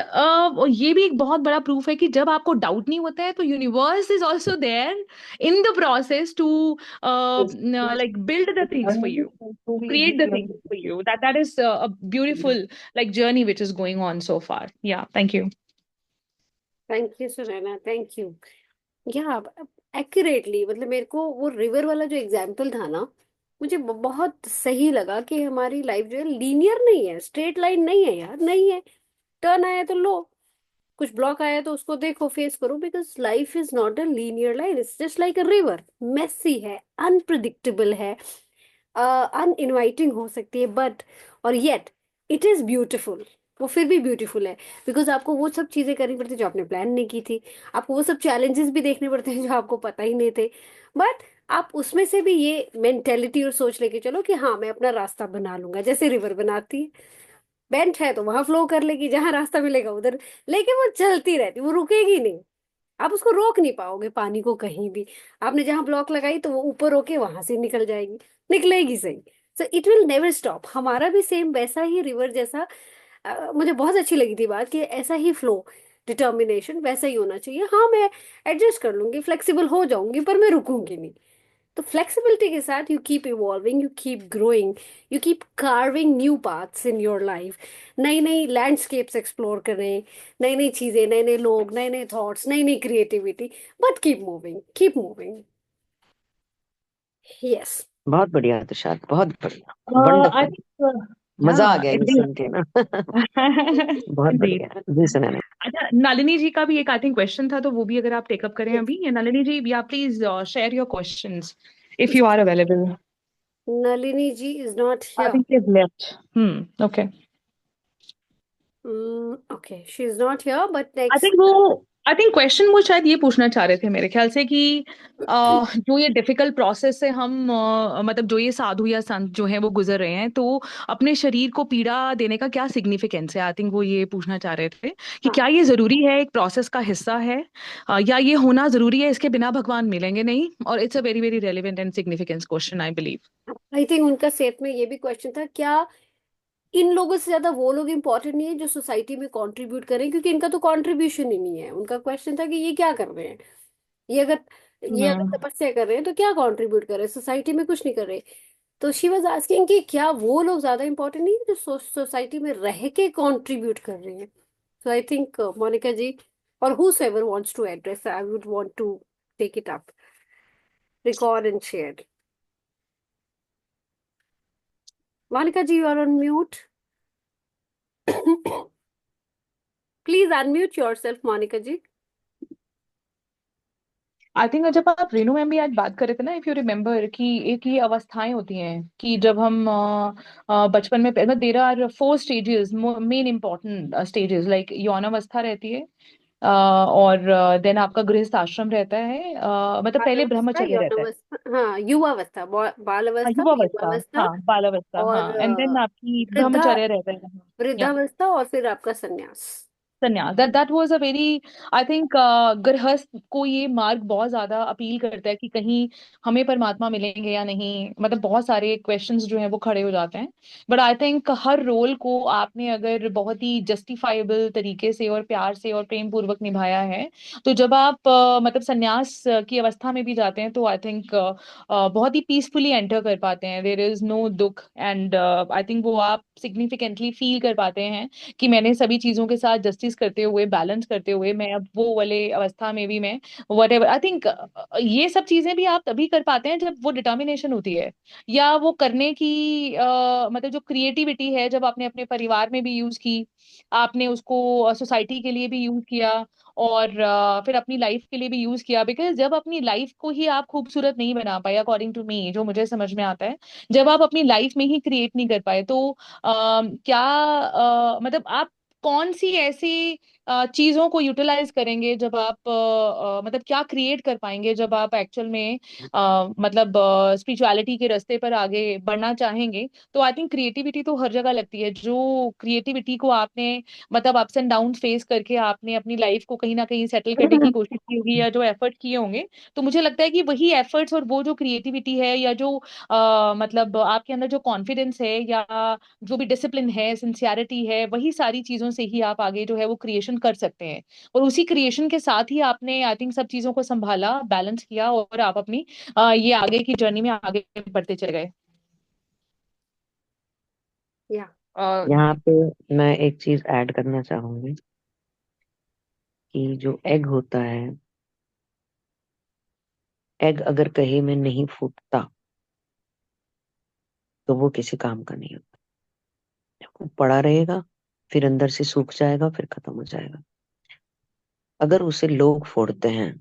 Speaker 2: ये भी एक बहुत बड़ा प्रूफ है कि जब आपको डाउट नहीं होता है तो universe is also there in the process to like build the things for you, create the things for you. That is a beautiful like journey which is going on so far. Yeah, thank you.
Speaker 1: Thank you Sunaina, thank you. या accurately, मतलब मेरे को वो river वाला जो example था ना, मुझे बहुत सही लगा कि हमारी लाइफ जो है लीनियर नहीं है, स्ट्रेट लाइन नहीं है यार, नहीं है। टर्न आया तो लो, कुछ ब्लॉक आया तो उसको देखो, फेस करो, because life is not a linear line, it's just like a river, messy है, अनप्रिडिक्टेबल है, अनइनवाइटिंग हो सकती है, बट और येट इट इज ब्यूटिफुल। वो फिर भी ब्यूटीफुल है, बिकॉज आपको वो सब चीजें करनी पड़ती जो आपने प्लान नहीं की थी, आपको वो सब चैलेंजेस भी देखने पड़ते हैं जो आपको पता ही नहीं थे, बट आप उसमें से भी ये मेंटेलिटी और सोच लेके चलो कि हाँ मैं अपना रास्ता बना लूंगा, जैसे रिवर बनाती है, बेंट है तो वहां फ्लो कर लेगी, जहां रास्ता मिलेगा उधर, लेकिन वो चलती रहती, वो रुकेगी नहीं, आप उसको रोक नहीं पाओगे पानी को कहीं भी। आपने जहां ब्लॉक लगाई तो वो ऊपर होके वहां से निकल जाएगी, निकलेगी सही। So it will never stop. हमारा भी सेम वैसा ही रिवर जैसा, मुझे बहुत अच्छी लगी थी बात कि ऐसा ही फ्लो, डिटर्मिनेशन वैसा ही होना चाहिए। हाँ मैं एडजस्ट कर लूंगी, फ्लेक्सिबल हो जाऊंगी, पर मैं रुकूंगी नहीं। तो फ्लेक्सिबिलिटी के साथ you keep evolving, you keep growing, you keep carving new paths in your life, नई नई लैंडस्केप्स एक्सप्लोर करें, नई नई चीजें, नए नए लोग, नए नए थॉट्स, नई नई creativity, but keep moving, keep moving. Yes.
Speaker 3: बहुत बढ़िया तुषार, बहुत बढ़िया,
Speaker 2: I
Speaker 3: वंडरफुल।
Speaker 2: think
Speaker 3: मजा आ
Speaker 2: yeah,
Speaker 3: गया ये
Speaker 2: indeed.
Speaker 3: सुन के ना। बहुत
Speaker 2: Indeed.
Speaker 3: बढ़िया जी, सुनैना।
Speaker 2: अच्छा, नलिनी जी का भी एक आई थिंक क्वेश्चन था, तो वो भी अगर आप टेकअप करें
Speaker 1: यस,
Speaker 2: अभी, या नलिनी जी, या please share your questions if you are available.
Speaker 1: Nalini ji is not
Speaker 2: I
Speaker 1: here.
Speaker 2: think they've left. Okay.
Speaker 1: Okay, she is not here, but
Speaker 2: I think question वो शायद ये पूछना चाह रहे थे मेरे ख्याल से कि जो ये डिफिकल्ट प्रोसेस से हम मतलब जो ये साधु या संत जो हैं वो गुजर रहे हैं, तो अपने शरीर को पीड़ा देने का क्या सिग्निफिकेंस है, आई थिंक वो ये पूछना चाह रहे थे कि
Speaker 1: हाँ,
Speaker 2: क्या ये जरूरी है, एक प्रोसेस का हिस्सा है, या ये होना जरूरी है, इसके बिना भगवान मिलेंगे नहीं, और it's a very very relevant and significance question I believe.
Speaker 1: I think उनका सेट में ये भी क्वेश्चन था, क्या इन लोगों से ज्यादा वो लोग इंपॉर्टेंट नहीं है जो सोसाइटी में कंट्रीब्यूट करें, क्योंकि इनका तो कंट्रीब्यूशन ही नहीं है। उनका क्वेश्चन था कि ये क्या कर रहे हैं, ये अगर
Speaker 2: हम्म
Speaker 1: तपस्या कर रहे हैं तो क्या कंट्रीब्यूट कर रहे हैं, सोसाइटी में कुछ नहीं कर रहे। तो शी वाज आस्किंग कि क्या वो लोग ज्यादा इंपॉर्टेंट नहीं है जो सोसाइटी में रह के कंट्रीब्यूट कर रहे हैं। सो आई थिंक मोनिका जी और whosoever wants to address, I would want to take it up, record and share. Monica ji, you are on mute. Please unmute yourself, Monica ji.
Speaker 2: I think जब आप Renu ma'am भी आज बात कर रहे थे ना, इफ यू रिमेम्बर, कि एक ये अवस्थाएं होती हैं कि जब हम बचपन में, there are 4 stages, main important stages, like यौनावस्था रहती है, और देन आपका गृहस्थ आश्रम रहता है, मतलब पहले
Speaker 1: बालावस्था,
Speaker 2: ब्रह्मचर्य रहता है।
Speaker 1: यौनावस्था, हाँ युवावस्था,
Speaker 2: हाँ,
Speaker 1: बालावस्था,
Speaker 2: युवावस्था,
Speaker 1: युवावस्था,
Speaker 2: हाँ बालावस्था,
Speaker 1: और
Speaker 2: हाँ, एंड देन आपकी
Speaker 1: वृद्धा
Speaker 2: ब्रह्मचर्य रहता है। या
Speaker 1: वृद्धावस्था, और फिर आपका संन्यास।
Speaker 2: संन्यास, that was a very, I think, गृहस्थ को ये मार्ग बहुत ज्यादा अपील करता है कि कहीं हमें परमात्मा मिलेंगे या नहीं, मतलब बहुत सारे क्वेश्चंस जो हैं वो खड़े हो जाते हैं। बट आई थिंक हर रोल को आपने अगर बहुत ही जस्टिफाइबल तरीके से और प्यार से और प्रेम पूर्वक निभाया है, तो जब आप मतलब संन्यास की अवस्था में भी जाते हैं तो आई थिंक बहुत ही पीसफुली एंटर कर पाते हैं, देयर इज नो दुख, एंड आई थिंक वो आप सिग्निफिकेंटली फील कर पाते हैं कि मैंने सभी चीजों के साथ जस्टिस करते हुए, बैलेंस करते हुए, मैं अब वो वाले अवस्था में भी मैं वट एवर, आई थिंक ये सब चीजें भी आप तभी कर पाते हैं जब वो डिटर्मिनेशन होती है, या वो करने की मतलब जो क्रिएटिविटी है, जब आपने अपने परिवार में भी यूज की, आपने उसको सोसाइटी के लिए भी यूज किया, और फिर अपनी लाइफ के लिए भी यूज किया। बिकॉज जब अपनी लाइफ को ही आप खूबसूरत नहीं बना पाए, अकॉर्डिंग टू मी, जो मुझे समझ में आता है, जब आप अपनी लाइफ में ही क्रिएट नहीं कर पाए, तो क्या मतलब आप कौन सी ऐसी चीजों को यूटिलाइज करेंगे जब आप मतलब क्या क्रिएट कर पाएंगे जब आप एक्चुअल में मतलब स्पिरिचुअलिटी के रास्ते पर आगे बढ़ना चाहेंगे। तो आई थिंक क्रिएटिविटी तो हर जगह लगती है, जो क्रिएटिविटी को आपने मतलब अप्स एंड डाउन फेस करके आपने अपनी लाइफ को कहीं ना कहीं सेटल करने की कोशिश की होगी, या जो एफर्ट किए होंगे, तो मुझे लगता है कि वही एफर्ट्स और वो जो क्रिएटिविटी है, या जो मतलब आपके अंदर जो कॉन्फिडेंस है, या जो भी डिसिप्लिन है, सिंसियरिटी है, वही सारी चीजों से ही आप आगे जो है वो क्रिएशन कर सकते हैं। और उसी क्रिएशन के साथ ही आपने आई थिंक सब चीजों को संभाला, बैलेंस किया, और आप अपनी ये आगे की जर्नी में आगे बढ़ते चले गए।
Speaker 1: Yeah.
Speaker 3: यहाँ पे मैं एक चीज ऐड करना चाहूंगी कि जो एग होता है, एग अगर कहीं में नहीं फूटता तो वो किसी काम का नहीं होता। वो पड़ा रहेगा, फिर अंदर से सूख जाएगा, फिर खत्म हो जाएगा। अगर उसे लोग फोड़ते हैं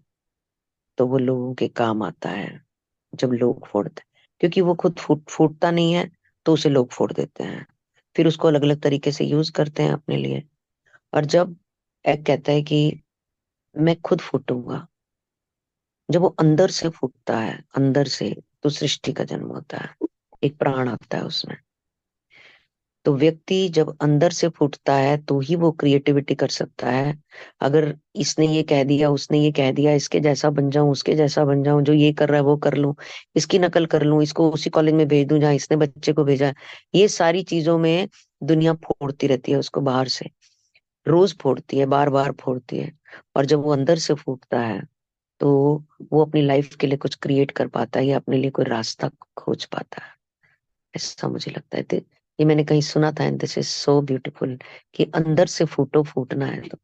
Speaker 3: तो वो लोगों के काम आता है। जब लोग फोड़ते, क्योंकि वो खुद फूटता नहीं है, तो उसे लोग फोड़ देते हैं, फिर उसको अलग अलग तरीके से यूज करते हैं अपने लिए। और जब एग कहता है कि मैं खुद फूटूंगा, जब वो अंदर से फूटता है, अंदर से, तो सृष्टि का जन्म होता है, एक प्राण आता है उसमें। तो व्यक्ति जब अंदर से फूटता है तो ही वो क्रिएटिविटी कर सकता है। अगर इसने ये कह दिया, उसने ये कह दिया, इसके जैसा बन जाऊं, उसके जैसा बन जाऊं, जो ये कर रहा है वो कर लूं, इसकी नकल कर लूं, इसको उसी कॉलेज में भेज दूं जहाँ इसने बच्चे को भेजा है, ये सारी चीजों में दुनिया फोड़ती रहती है उसको बाहर से, रोज फोड़ती है, बार बार फोड़ती है। और जब वो अंदर से फूटता है तो वो अपनी लाइफ के लिए कुछ क्रिएट कर पाता है, या अपने लिए कोई रास्ता खोज पाता है। ऐसा मुझे लगता है। ये मैंने कहीं सुना था, and this is so beautiful, कि अंदर से फूटो, फूटना है तो।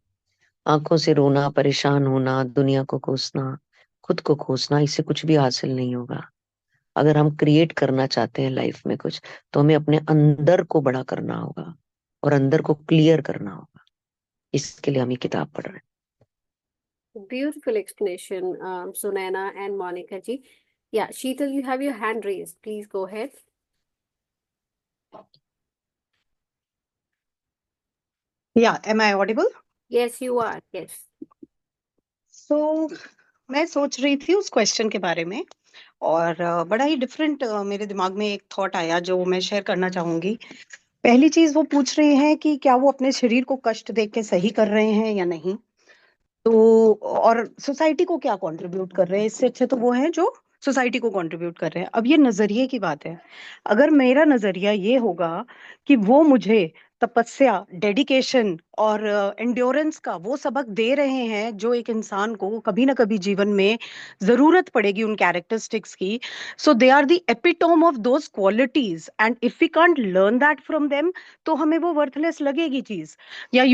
Speaker 3: आंखों से रोना, परेशान होना, दुनिया को कोसना, खुद को कोसना, इससे कुछ भी हासिल नहीं होगा। अगर हम क्रिएट करना चाहते हैं लाइफ में कुछ, तो हमें अपने अंदर को बड़ा करना होगा और अंदर को क्लियर करना होगा। इसके लिए हम ये किताब पढ़ रहे
Speaker 1: Beautiful explanation, Sunaina and Monica ji. Yeah, Sheetal, you have your hand raised. Please go ahead.
Speaker 7: Yeah, am I audible?
Speaker 1: Yes, you are. Yes.
Speaker 7: So, मैं सोच रही थी उस क्वेश्चन के बारे में, और बड़ा ही डिफरेंट मेरे दिमाग में एक थॉट आया जो मैं शेयर करना चाहूंगी। पहली चीज वो पूछ रहे हैं कि क्या वो अपने शरीर को कष्ट देख के सही कर रहे हैं या नहीं, तो और सोसाइटी को क्या कंट्रीब्यूट कर रहे हैं। इससे अच्छे तो वो हैं जो सोसाइटी को कंट्रीब्यूट कर रहे हैं। अब ये नजरिए की बात है। अगर मेरा नजरिया ये होगा कि वो मुझे तपस्या, डेडिकेशन और एंड्योरेंस का वो सबक दे रहे हैं जो एक इंसान को कभी ना कभी जीवन में जरूरत पड़ेगी उन कैरेक्टरिस्टिक्स की, so they are the epitome of those qualities, and if we can't learn that from them, तो हमें वो वर्थलेस लगेगी चीज, या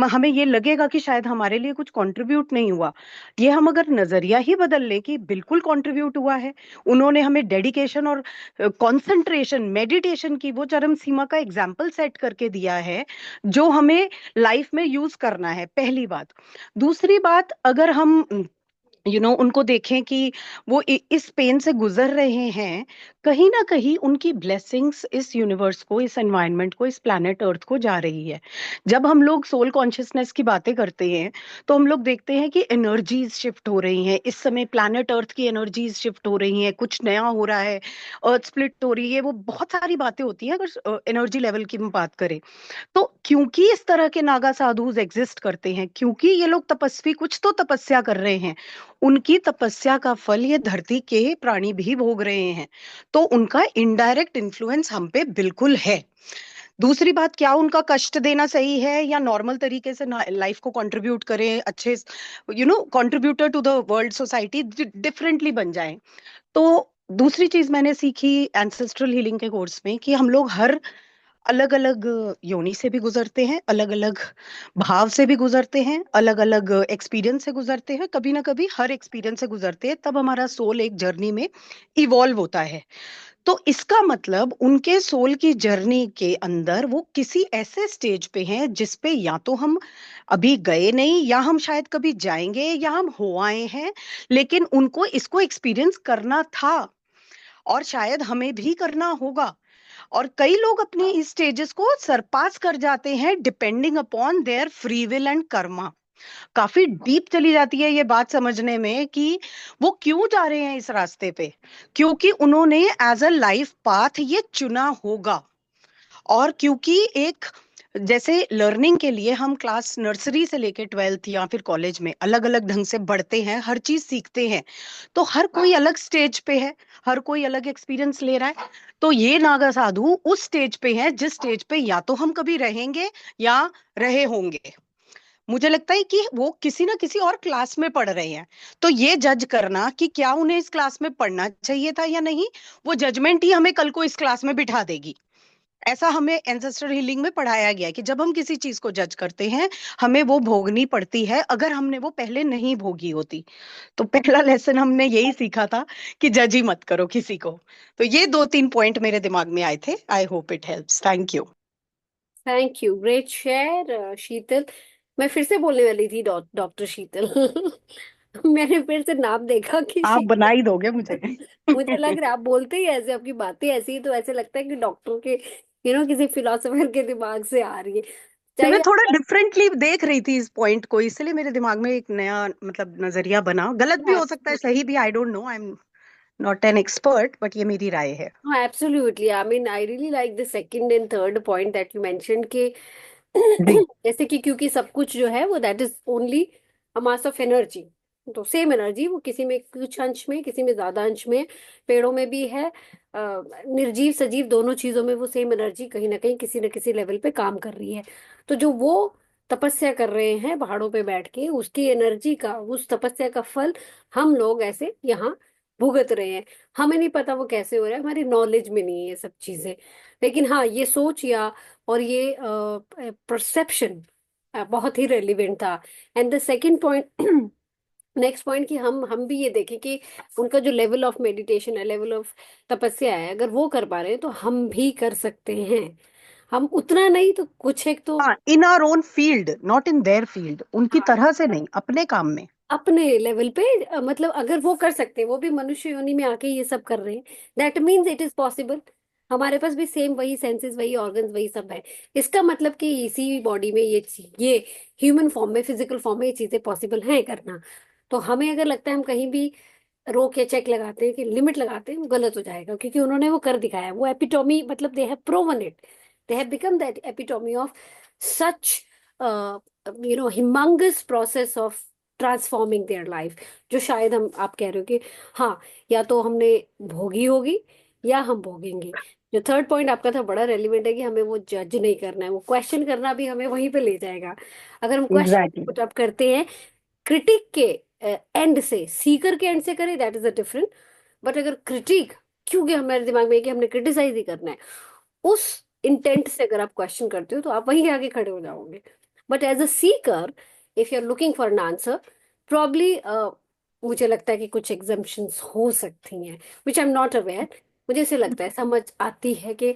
Speaker 7: हमें ये लगेगा कि शायद हमारे लिए कुछ कंट्रीब्यूट नहीं हुआ। ये हम अगर नजरिया ही बदल लें कि बिल्कुल कंट्रीब्यूट हुआ है, उन्होंने हमें डेडिकेशन और कंसंट्रेशन, मेडिटेशन की वो चरम सीमा का एग्जाम्पल सेट करके दिया है जो हमें लाइफ में यूज करना है, पहली बात। दूसरी बात, अगर हम उनको देखें कि वो इस पेन से गुजर रहे हैं, कहीं ना कहीं उनकी ब्लेसिंग्स इस यूनिवर्स को, इस एनवायरनमेंट को, इस प्लैनेट अर्थ को जा रही है। जब हम लोग सोल कॉन्शियसनेस की बातें करते हैं तो हम लोग देखते हैं कि एनर्जीज शिफ्ट हो रही हैं, इस समय प्लैनेट अर्थ की एनर्जीज शिफ्ट हो रही हैं, कुछ नया हो रहा है, अर्थ स्प्लिट हो रही है, वो बहुत सारी बातें होती हैं अगर एनर्जी लेवल की हम बात करें। तो क्योंकि इस तरह के नागा साधुज एग्जिस्ट करते हैं, क्योंकि ये लोग तपस्वी कुछ तो तपस्या कर रहे हैं, उनकी तपस्या का फल ये धरती के प्राणी भी भोग रहे हैं, तो उनका इनडायरेक्ट इन्फ्लुएंस हम पे बिल्कुल है। दूसरी बात, क्या उनका कष्ट देना सही है या नॉर्मल तरीके से लाइफ को कंट्रीब्यूट करें, अच्छे contributor to the world society differently बन जाए। तो दूसरी चीज मैंने सीखी एंसेस्ट्रल हीलिंग के कोर्स में कि हम लोग हर अलग अलग योनि से भी गुजरते हैं, अलग अलग भाव से भी गुजरते हैं, अलग अलग एक्सपीरियंस से गुजरते हैं, कभी ना कभी हर एक्सपीरियंस से गुजरते हैं, तब हमारा सोल एक जर्नी में इवॉल्व होता है। तो इसका मतलब उनके सोल की जर्नी के अंदर वो किसी ऐसे स्टेज पे हैं जिस पे या तो हम अभी गए नहीं, या हम शायद कभी जाएंगे, या हम हो आए हैं, लेकिन उनको इसको एक्सपीरियंस करना था और शायद हमें भी करना होगा। और कई लोग अपने इस स्टेजेस को सरपास कर जाते हैं depending upon their free will and Karma. काफी डीप चली जाती है ये बात समझने में कि वो क्यों जा रहे हैं इस रास्ते पे, क्योंकि उन्होंने एज अ लाइफ पाथ ये चुना होगा। और क्योंकि एक जैसे लर्निंग के लिए हम क्लास नर्सरी से लेके 12th या फिर कॉलेज में अलग अलग ढंग से बढ़ते हैं, हर चीज सीखते हैं, तो हर कोई अलग स्टेज पे है, हर कोई अलग एक्सपीरियंस ले रहा है। तो ये नागा साधु उस स्टेज पे हैं जिस स्टेज पे या तो हम कभी रहेंगे या रहे होंगे। मुझे लगता है कि वो किसी ना किसी और क्लास में पढ़ रहे हैं। तो ये जज करना कि क्या उन्हें इस क्लास में पढ़ना चाहिए था या नहीं, वो जजमेंट ही हमें कल को इस क्लास में बिठा देगी। ऐसा हमें एंसेस्टर हीलिंग में पढ़ाया गया है कि जब हम किसी चीज को जज करते हैं, हमें वो भोगनी पड़ती है अगर हमने वो पहले नहीं भोगी होती। तो पहला लेसन हमने यही सीखा था कि जज ही मत करो किसी को। तो ये 2-3 पॉइंट मेरे दिमाग में आए थे। I hope it helps. Thank you.
Speaker 1: Thank you, great share Sheetal. मैं फिर से बोलने वाली थी डॉक्टर शीतल। मैंने फिर से नाम देखा कि
Speaker 7: आप बना ही
Speaker 1: शीतल।
Speaker 7: दोगे मुझे।
Speaker 1: मुझे लग रहा है आप बोलते ही ऐसे, आपकी बातें ऐसी ही, तो ऐसे लगता है कि डॉक्टर के किसी फिलोसोफर के दिमाग से आ रही है।
Speaker 7: मैं
Speaker 1: चाहिए
Speaker 7: थोड़ा डिफरेंटली देख रही थी इस पॉइंट को, इसलिए मेरे दिमाग में एक नया मतलब नजरिया बना। गलत भी हो सकता है, सही भी, I don't know, I am not an expert, but ये मेरी राय है।
Speaker 1: हाँ, absolutely. I mean I really like the second and third point that you mentioned के
Speaker 7: जी।
Speaker 1: जैसे कि क्योंकि सब कुछ जो है वो that is only a mass of energy. तो सेम एनर्जी वो किसी में कुछ अंश में, किसी में ज्यादा अंश में, पेड़ों में भी है, निर्जीव सजीव दोनों चीजों में वो सेम एनर्जी कहीं ना कहीं किसी न किसी लेवल पे काम कर रही है। तो जो वो तपस्या कर रहे हैं पहाड़ों पे बैठ के, उसकी एनर्जी का, उस तपस्या का फल हम लोग ऐसे यहाँ भुगत रहे हैं। हमें नहीं पता वो कैसे हो रहा है, हमारी नॉलेज में नहीं है ये सब चीजें। लेकिन हाँ, ये सोच या और ये परसेप्शन बहुत ही रेलिवेंट था। And the second point, next point, कि हम भी ये देखें कि उनका जो लेवल ऑफ मेडिटेशन है, लेवल ऑफ तपस्या है, अगर वो कर पा रहे हैं तो हम भी कर सकते हैं। हम उतना नहीं तो कुछ एक तो
Speaker 7: हाँ, in our own field, not in their field, उनकी
Speaker 1: हाँ,
Speaker 7: तरह से नहीं, अपने काम में।
Speaker 1: अपने लेवल पे मतलब अगर वो कर सकते हैं, वो भी मनुष्य योनि में आके ये सब कर रहे हैं, that means it is possible. हमारे पास भी सेम वही सेंसेस, वही ऑर्गन्स, वही सब है। इसका मतलब कि इसी बॉडी में ये ह्यूमन फॉर्म में, फिजिकल फॉर्म में ये चीजें पॉसिबल हैं करना। तो हमें अगर लगता है हम कहीं भी रोक या चेक लगाते हैं कि लिमिट लगाते हैं, वो गलत हो जाएगा, क्योंकि उन्होंने वो कर दिखाया है। वो एपिटोमी, मतलब they have proven it, they have become that epitome of such humongous process of transforming their life, जो शायद हम, आप कह रहे हो कि हाँ, या तो हमने भोगी होगी या हम भोगेंगे। जो थर्ड पॉइंट आपका था बड़ा रेलिवेंट है कि हमें वो जज नहीं करना है, वो क्वेश्चन करना भी हमें वहीं पे ले जाएगा। अगर हम क्वेश्चन
Speaker 7: एग्जैक्टली।
Speaker 1: पुट अप करते हैं क्रिटिक के एंड से, सीकर के एंड से करें, that is a different. But अगर क्रिटिक, क्योंकि हमारे दिमाग में है कि हमने क्रिटिसाइज ही करना है, उस इंटेंट से अगर आप क्वेश्चन करते हो तो आप वहीं आगे खड़े हो जाओगे। But as a seeker, if you are looking for an answer, probably मुझे लगता है कि कुछ एग्जम्पशंस हो सकती हैं, which I am not aware. मुझे ऐसे लगता है, समझ आती है कि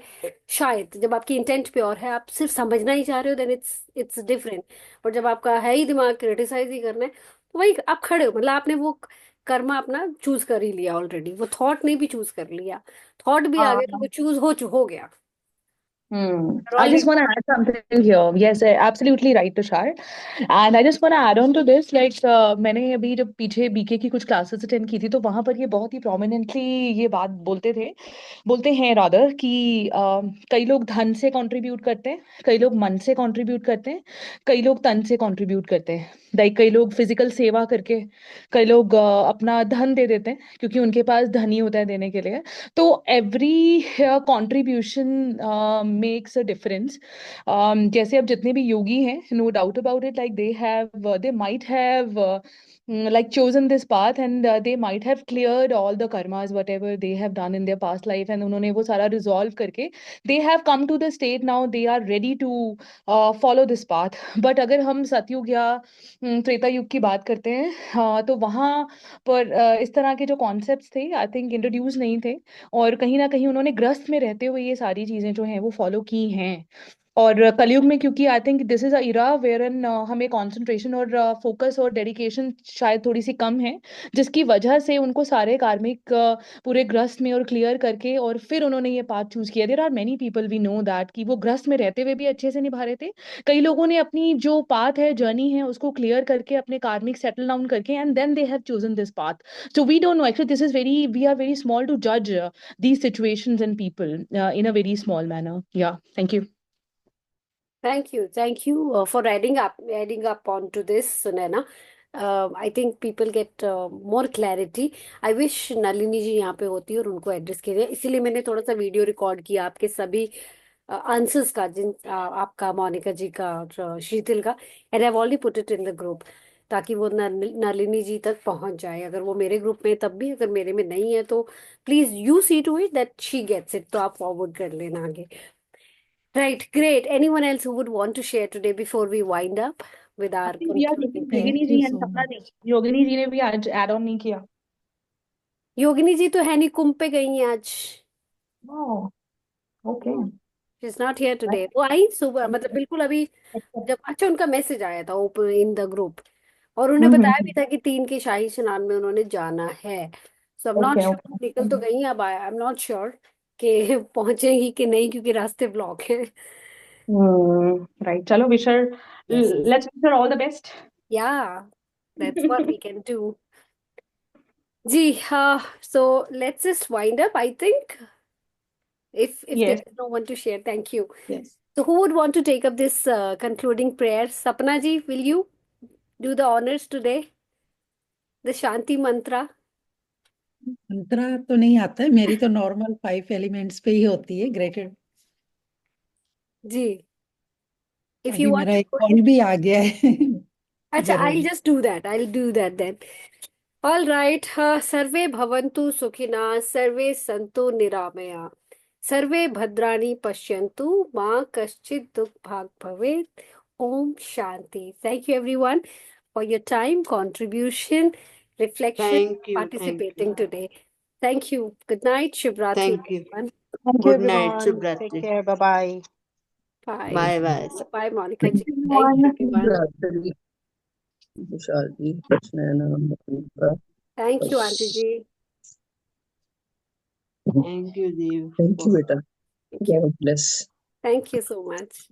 Speaker 1: शायद जब आपकी इंटेंट प्योर है, आप सिर्फ समझना ही चाह रहे हो, देन इट्स डिफरेंट। और जब आपका है ही दिमाग क्रिटिसाइज ही करना है, तो वही आप खड़े हो, मतलब आपने वो कर्मा अपना चूज कर ही लिया ऑलरेडी, वो थॉट ने भी चूज कर लिया, थॉट भी आ गया तो वो चूज हो गया।
Speaker 2: I
Speaker 1: You're
Speaker 2: just want to add something here. Yes, absolutely right, Tushar. And I just want to add on to this. Like, मैंने अभी जब पीछे बीके की कुछ क्लासेस अटेंड की थी, तो वहां पर ये बहुत ही प्रोमिनेंटली ये बात बोलते हैं रादर कि कई लोग धन से कंट्रीब्यूट करते हैं, कई लोग मन से कंट्रीब्यूट करते हैं, कई लोग तन से कंट्रीब्यूट करते हैं। लाइक कई लोग फिजिकल सेवा करके, कई लोग अपना धन दे देते हैं क्योंकि उनके पास धन ही होता है देने के लिए। तो every contribution makes a difference. जैसे अब जितने भी योगी हैं, no doubt about it, like they might have like chosen this path, and they might have cleared all the karmas whatever they have done in their past life, and उन्होंने वो सारा resolve करके they have come to the state now they are ready to follow this path. but अगर हम सतयुग या त्रेता युग की बात करते हैं, तो वहाँ पर इस तरह के जो कॉन्सेप्ट्स थे आई थिंक इंट्रोड्यूस नहीं थे, और कहीं ना कहीं उन्होंने ग्रस्त में रहते हुए ये सारी चीजें जो हैं वो फॉलो की हैं। और कलयुग में क्योंकि I think this is a era where in हमें कंसंट्रेशन और फोकस और डेडिकेशन शायद थोड़ी सी कम है, जिसकी वजह से उनको सारे कार्मिक पूरे ग्रस्त में और क्लियर करके और फिर उन्होंने ये पाथ चूज किया। There are many people we know that कि वो ग्रस्त में रहते हुए भी अच्छे से निभा रहे थे। कई लोगों ने अपनी जो पाथ है, जर्नी है, उसको क्लियर करके अपने कार्मिक सेटल डाउन करके and then they have chosen this path. So we don't know, actually this is very, we are very small to जज these situations and people in a very small manner. Yeah, thank you.
Speaker 1: Thank you for adding up onto this, Sunaina. I think people get more clarity. I wish Nalini ji यहाँ पे होती और उनको address किया, इसीलिए मैंने थोड़ा सा वीडियो रिकॉर्ड किया आपके सभी आंसर्स का, आपका, मोनिका जी का और शीतल का, and I already put it in the group, ताकि वो नलिनी जी तक पहुंच जाए। अगर वो मेरे ग्रुप में तब भी, अगर मेरे में नहीं है तो please you see to it that she gets it, तो आप फॉरवर्ड कर लेना आगे। Right, great. Anyone else who would want to share today before we wind up with our
Speaker 2: We are taking
Speaker 1: concluding prayer?
Speaker 2: Yogini
Speaker 4: thank
Speaker 2: ji
Speaker 4: you
Speaker 2: and
Speaker 4: so
Speaker 2: Sapna
Speaker 4: much.
Speaker 2: जी, योगिनी जी ने भी आज add on नहीं किया।
Speaker 1: योगिनी जी तो है नहीं, कुंभ पे गई हैं आज।
Speaker 2: Oh, okay.
Speaker 1: She is not here today. वो आई सुबह, मतलब बिल्कुल अभी, जब, अच्छा, उनका मैसेज आया था ओपन इन द ग्रुप, और उन्हें बताया भी था कि 3 के शाही स्नान में उन्होंने जाना है। So I am not
Speaker 2: okay
Speaker 1: sure,
Speaker 2: okay.
Speaker 1: निकल तो गई हैं, अब आई एम नॉट श्योर कि पहुंचेंगी कि नहीं, क्योंकि रास्ते ब्लॉक हैं।
Speaker 2: राइट, चलो wish her,
Speaker 1: yes,
Speaker 2: let's wish her all the best.
Speaker 1: Yeah, that's what we can do. जी हाँ, so let's just wind up, I think, if there
Speaker 2: yes,
Speaker 1: is no one to share. Thank you.
Speaker 4: Yes,
Speaker 1: So who would want to take up this concluding prayer? Sapna ji, will you do the honors today? The Shanti mantra.
Speaker 4: मंत्रा तो नहीं आता है, मेरी तो normal 5 elements पे ही होती है, grated.
Speaker 1: Ji, if you
Speaker 4: अभी
Speaker 1: want
Speaker 4: मेरा
Speaker 1: to
Speaker 4: एक
Speaker 1: go ahead.
Speaker 4: कॉल भी आ गया है।
Speaker 1: अच्छा, I'll
Speaker 4: जरूर।
Speaker 1: just do that. I'll do that then. All right. सर्वे भवन्तु सुखिनः, सर्वे सन्तु निरामया, सर्वे भद्राणि पश्यन्तु, माँ कश्चित् दुःख भाग् भवेत्। Om Shanti. Thank you everyone for your time, contribution, reflection,
Speaker 6: Thank you.
Speaker 1: participating today. Thank you. Good night. Shivratri,
Speaker 6: Thank you.
Speaker 1: everyone.
Speaker 2: Thank you
Speaker 6: Good night,
Speaker 7: everyone. Take
Speaker 6: Subratri.
Speaker 7: care. Bye bye.
Speaker 1: Bye.
Speaker 6: Bye bye.
Speaker 1: Bye, Monica ji. Thank you,
Speaker 2: everyone.
Speaker 1: everyone.
Speaker 3: रात्रि विशाल जी, कृष्ण नाम
Speaker 1: Thank you, Auntie ji.
Speaker 6: Thank you, Dev.
Speaker 3: Thank you बेटा,
Speaker 1: Thank you.
Speaker 3: God bless.
Speaker 1: Thank you so much.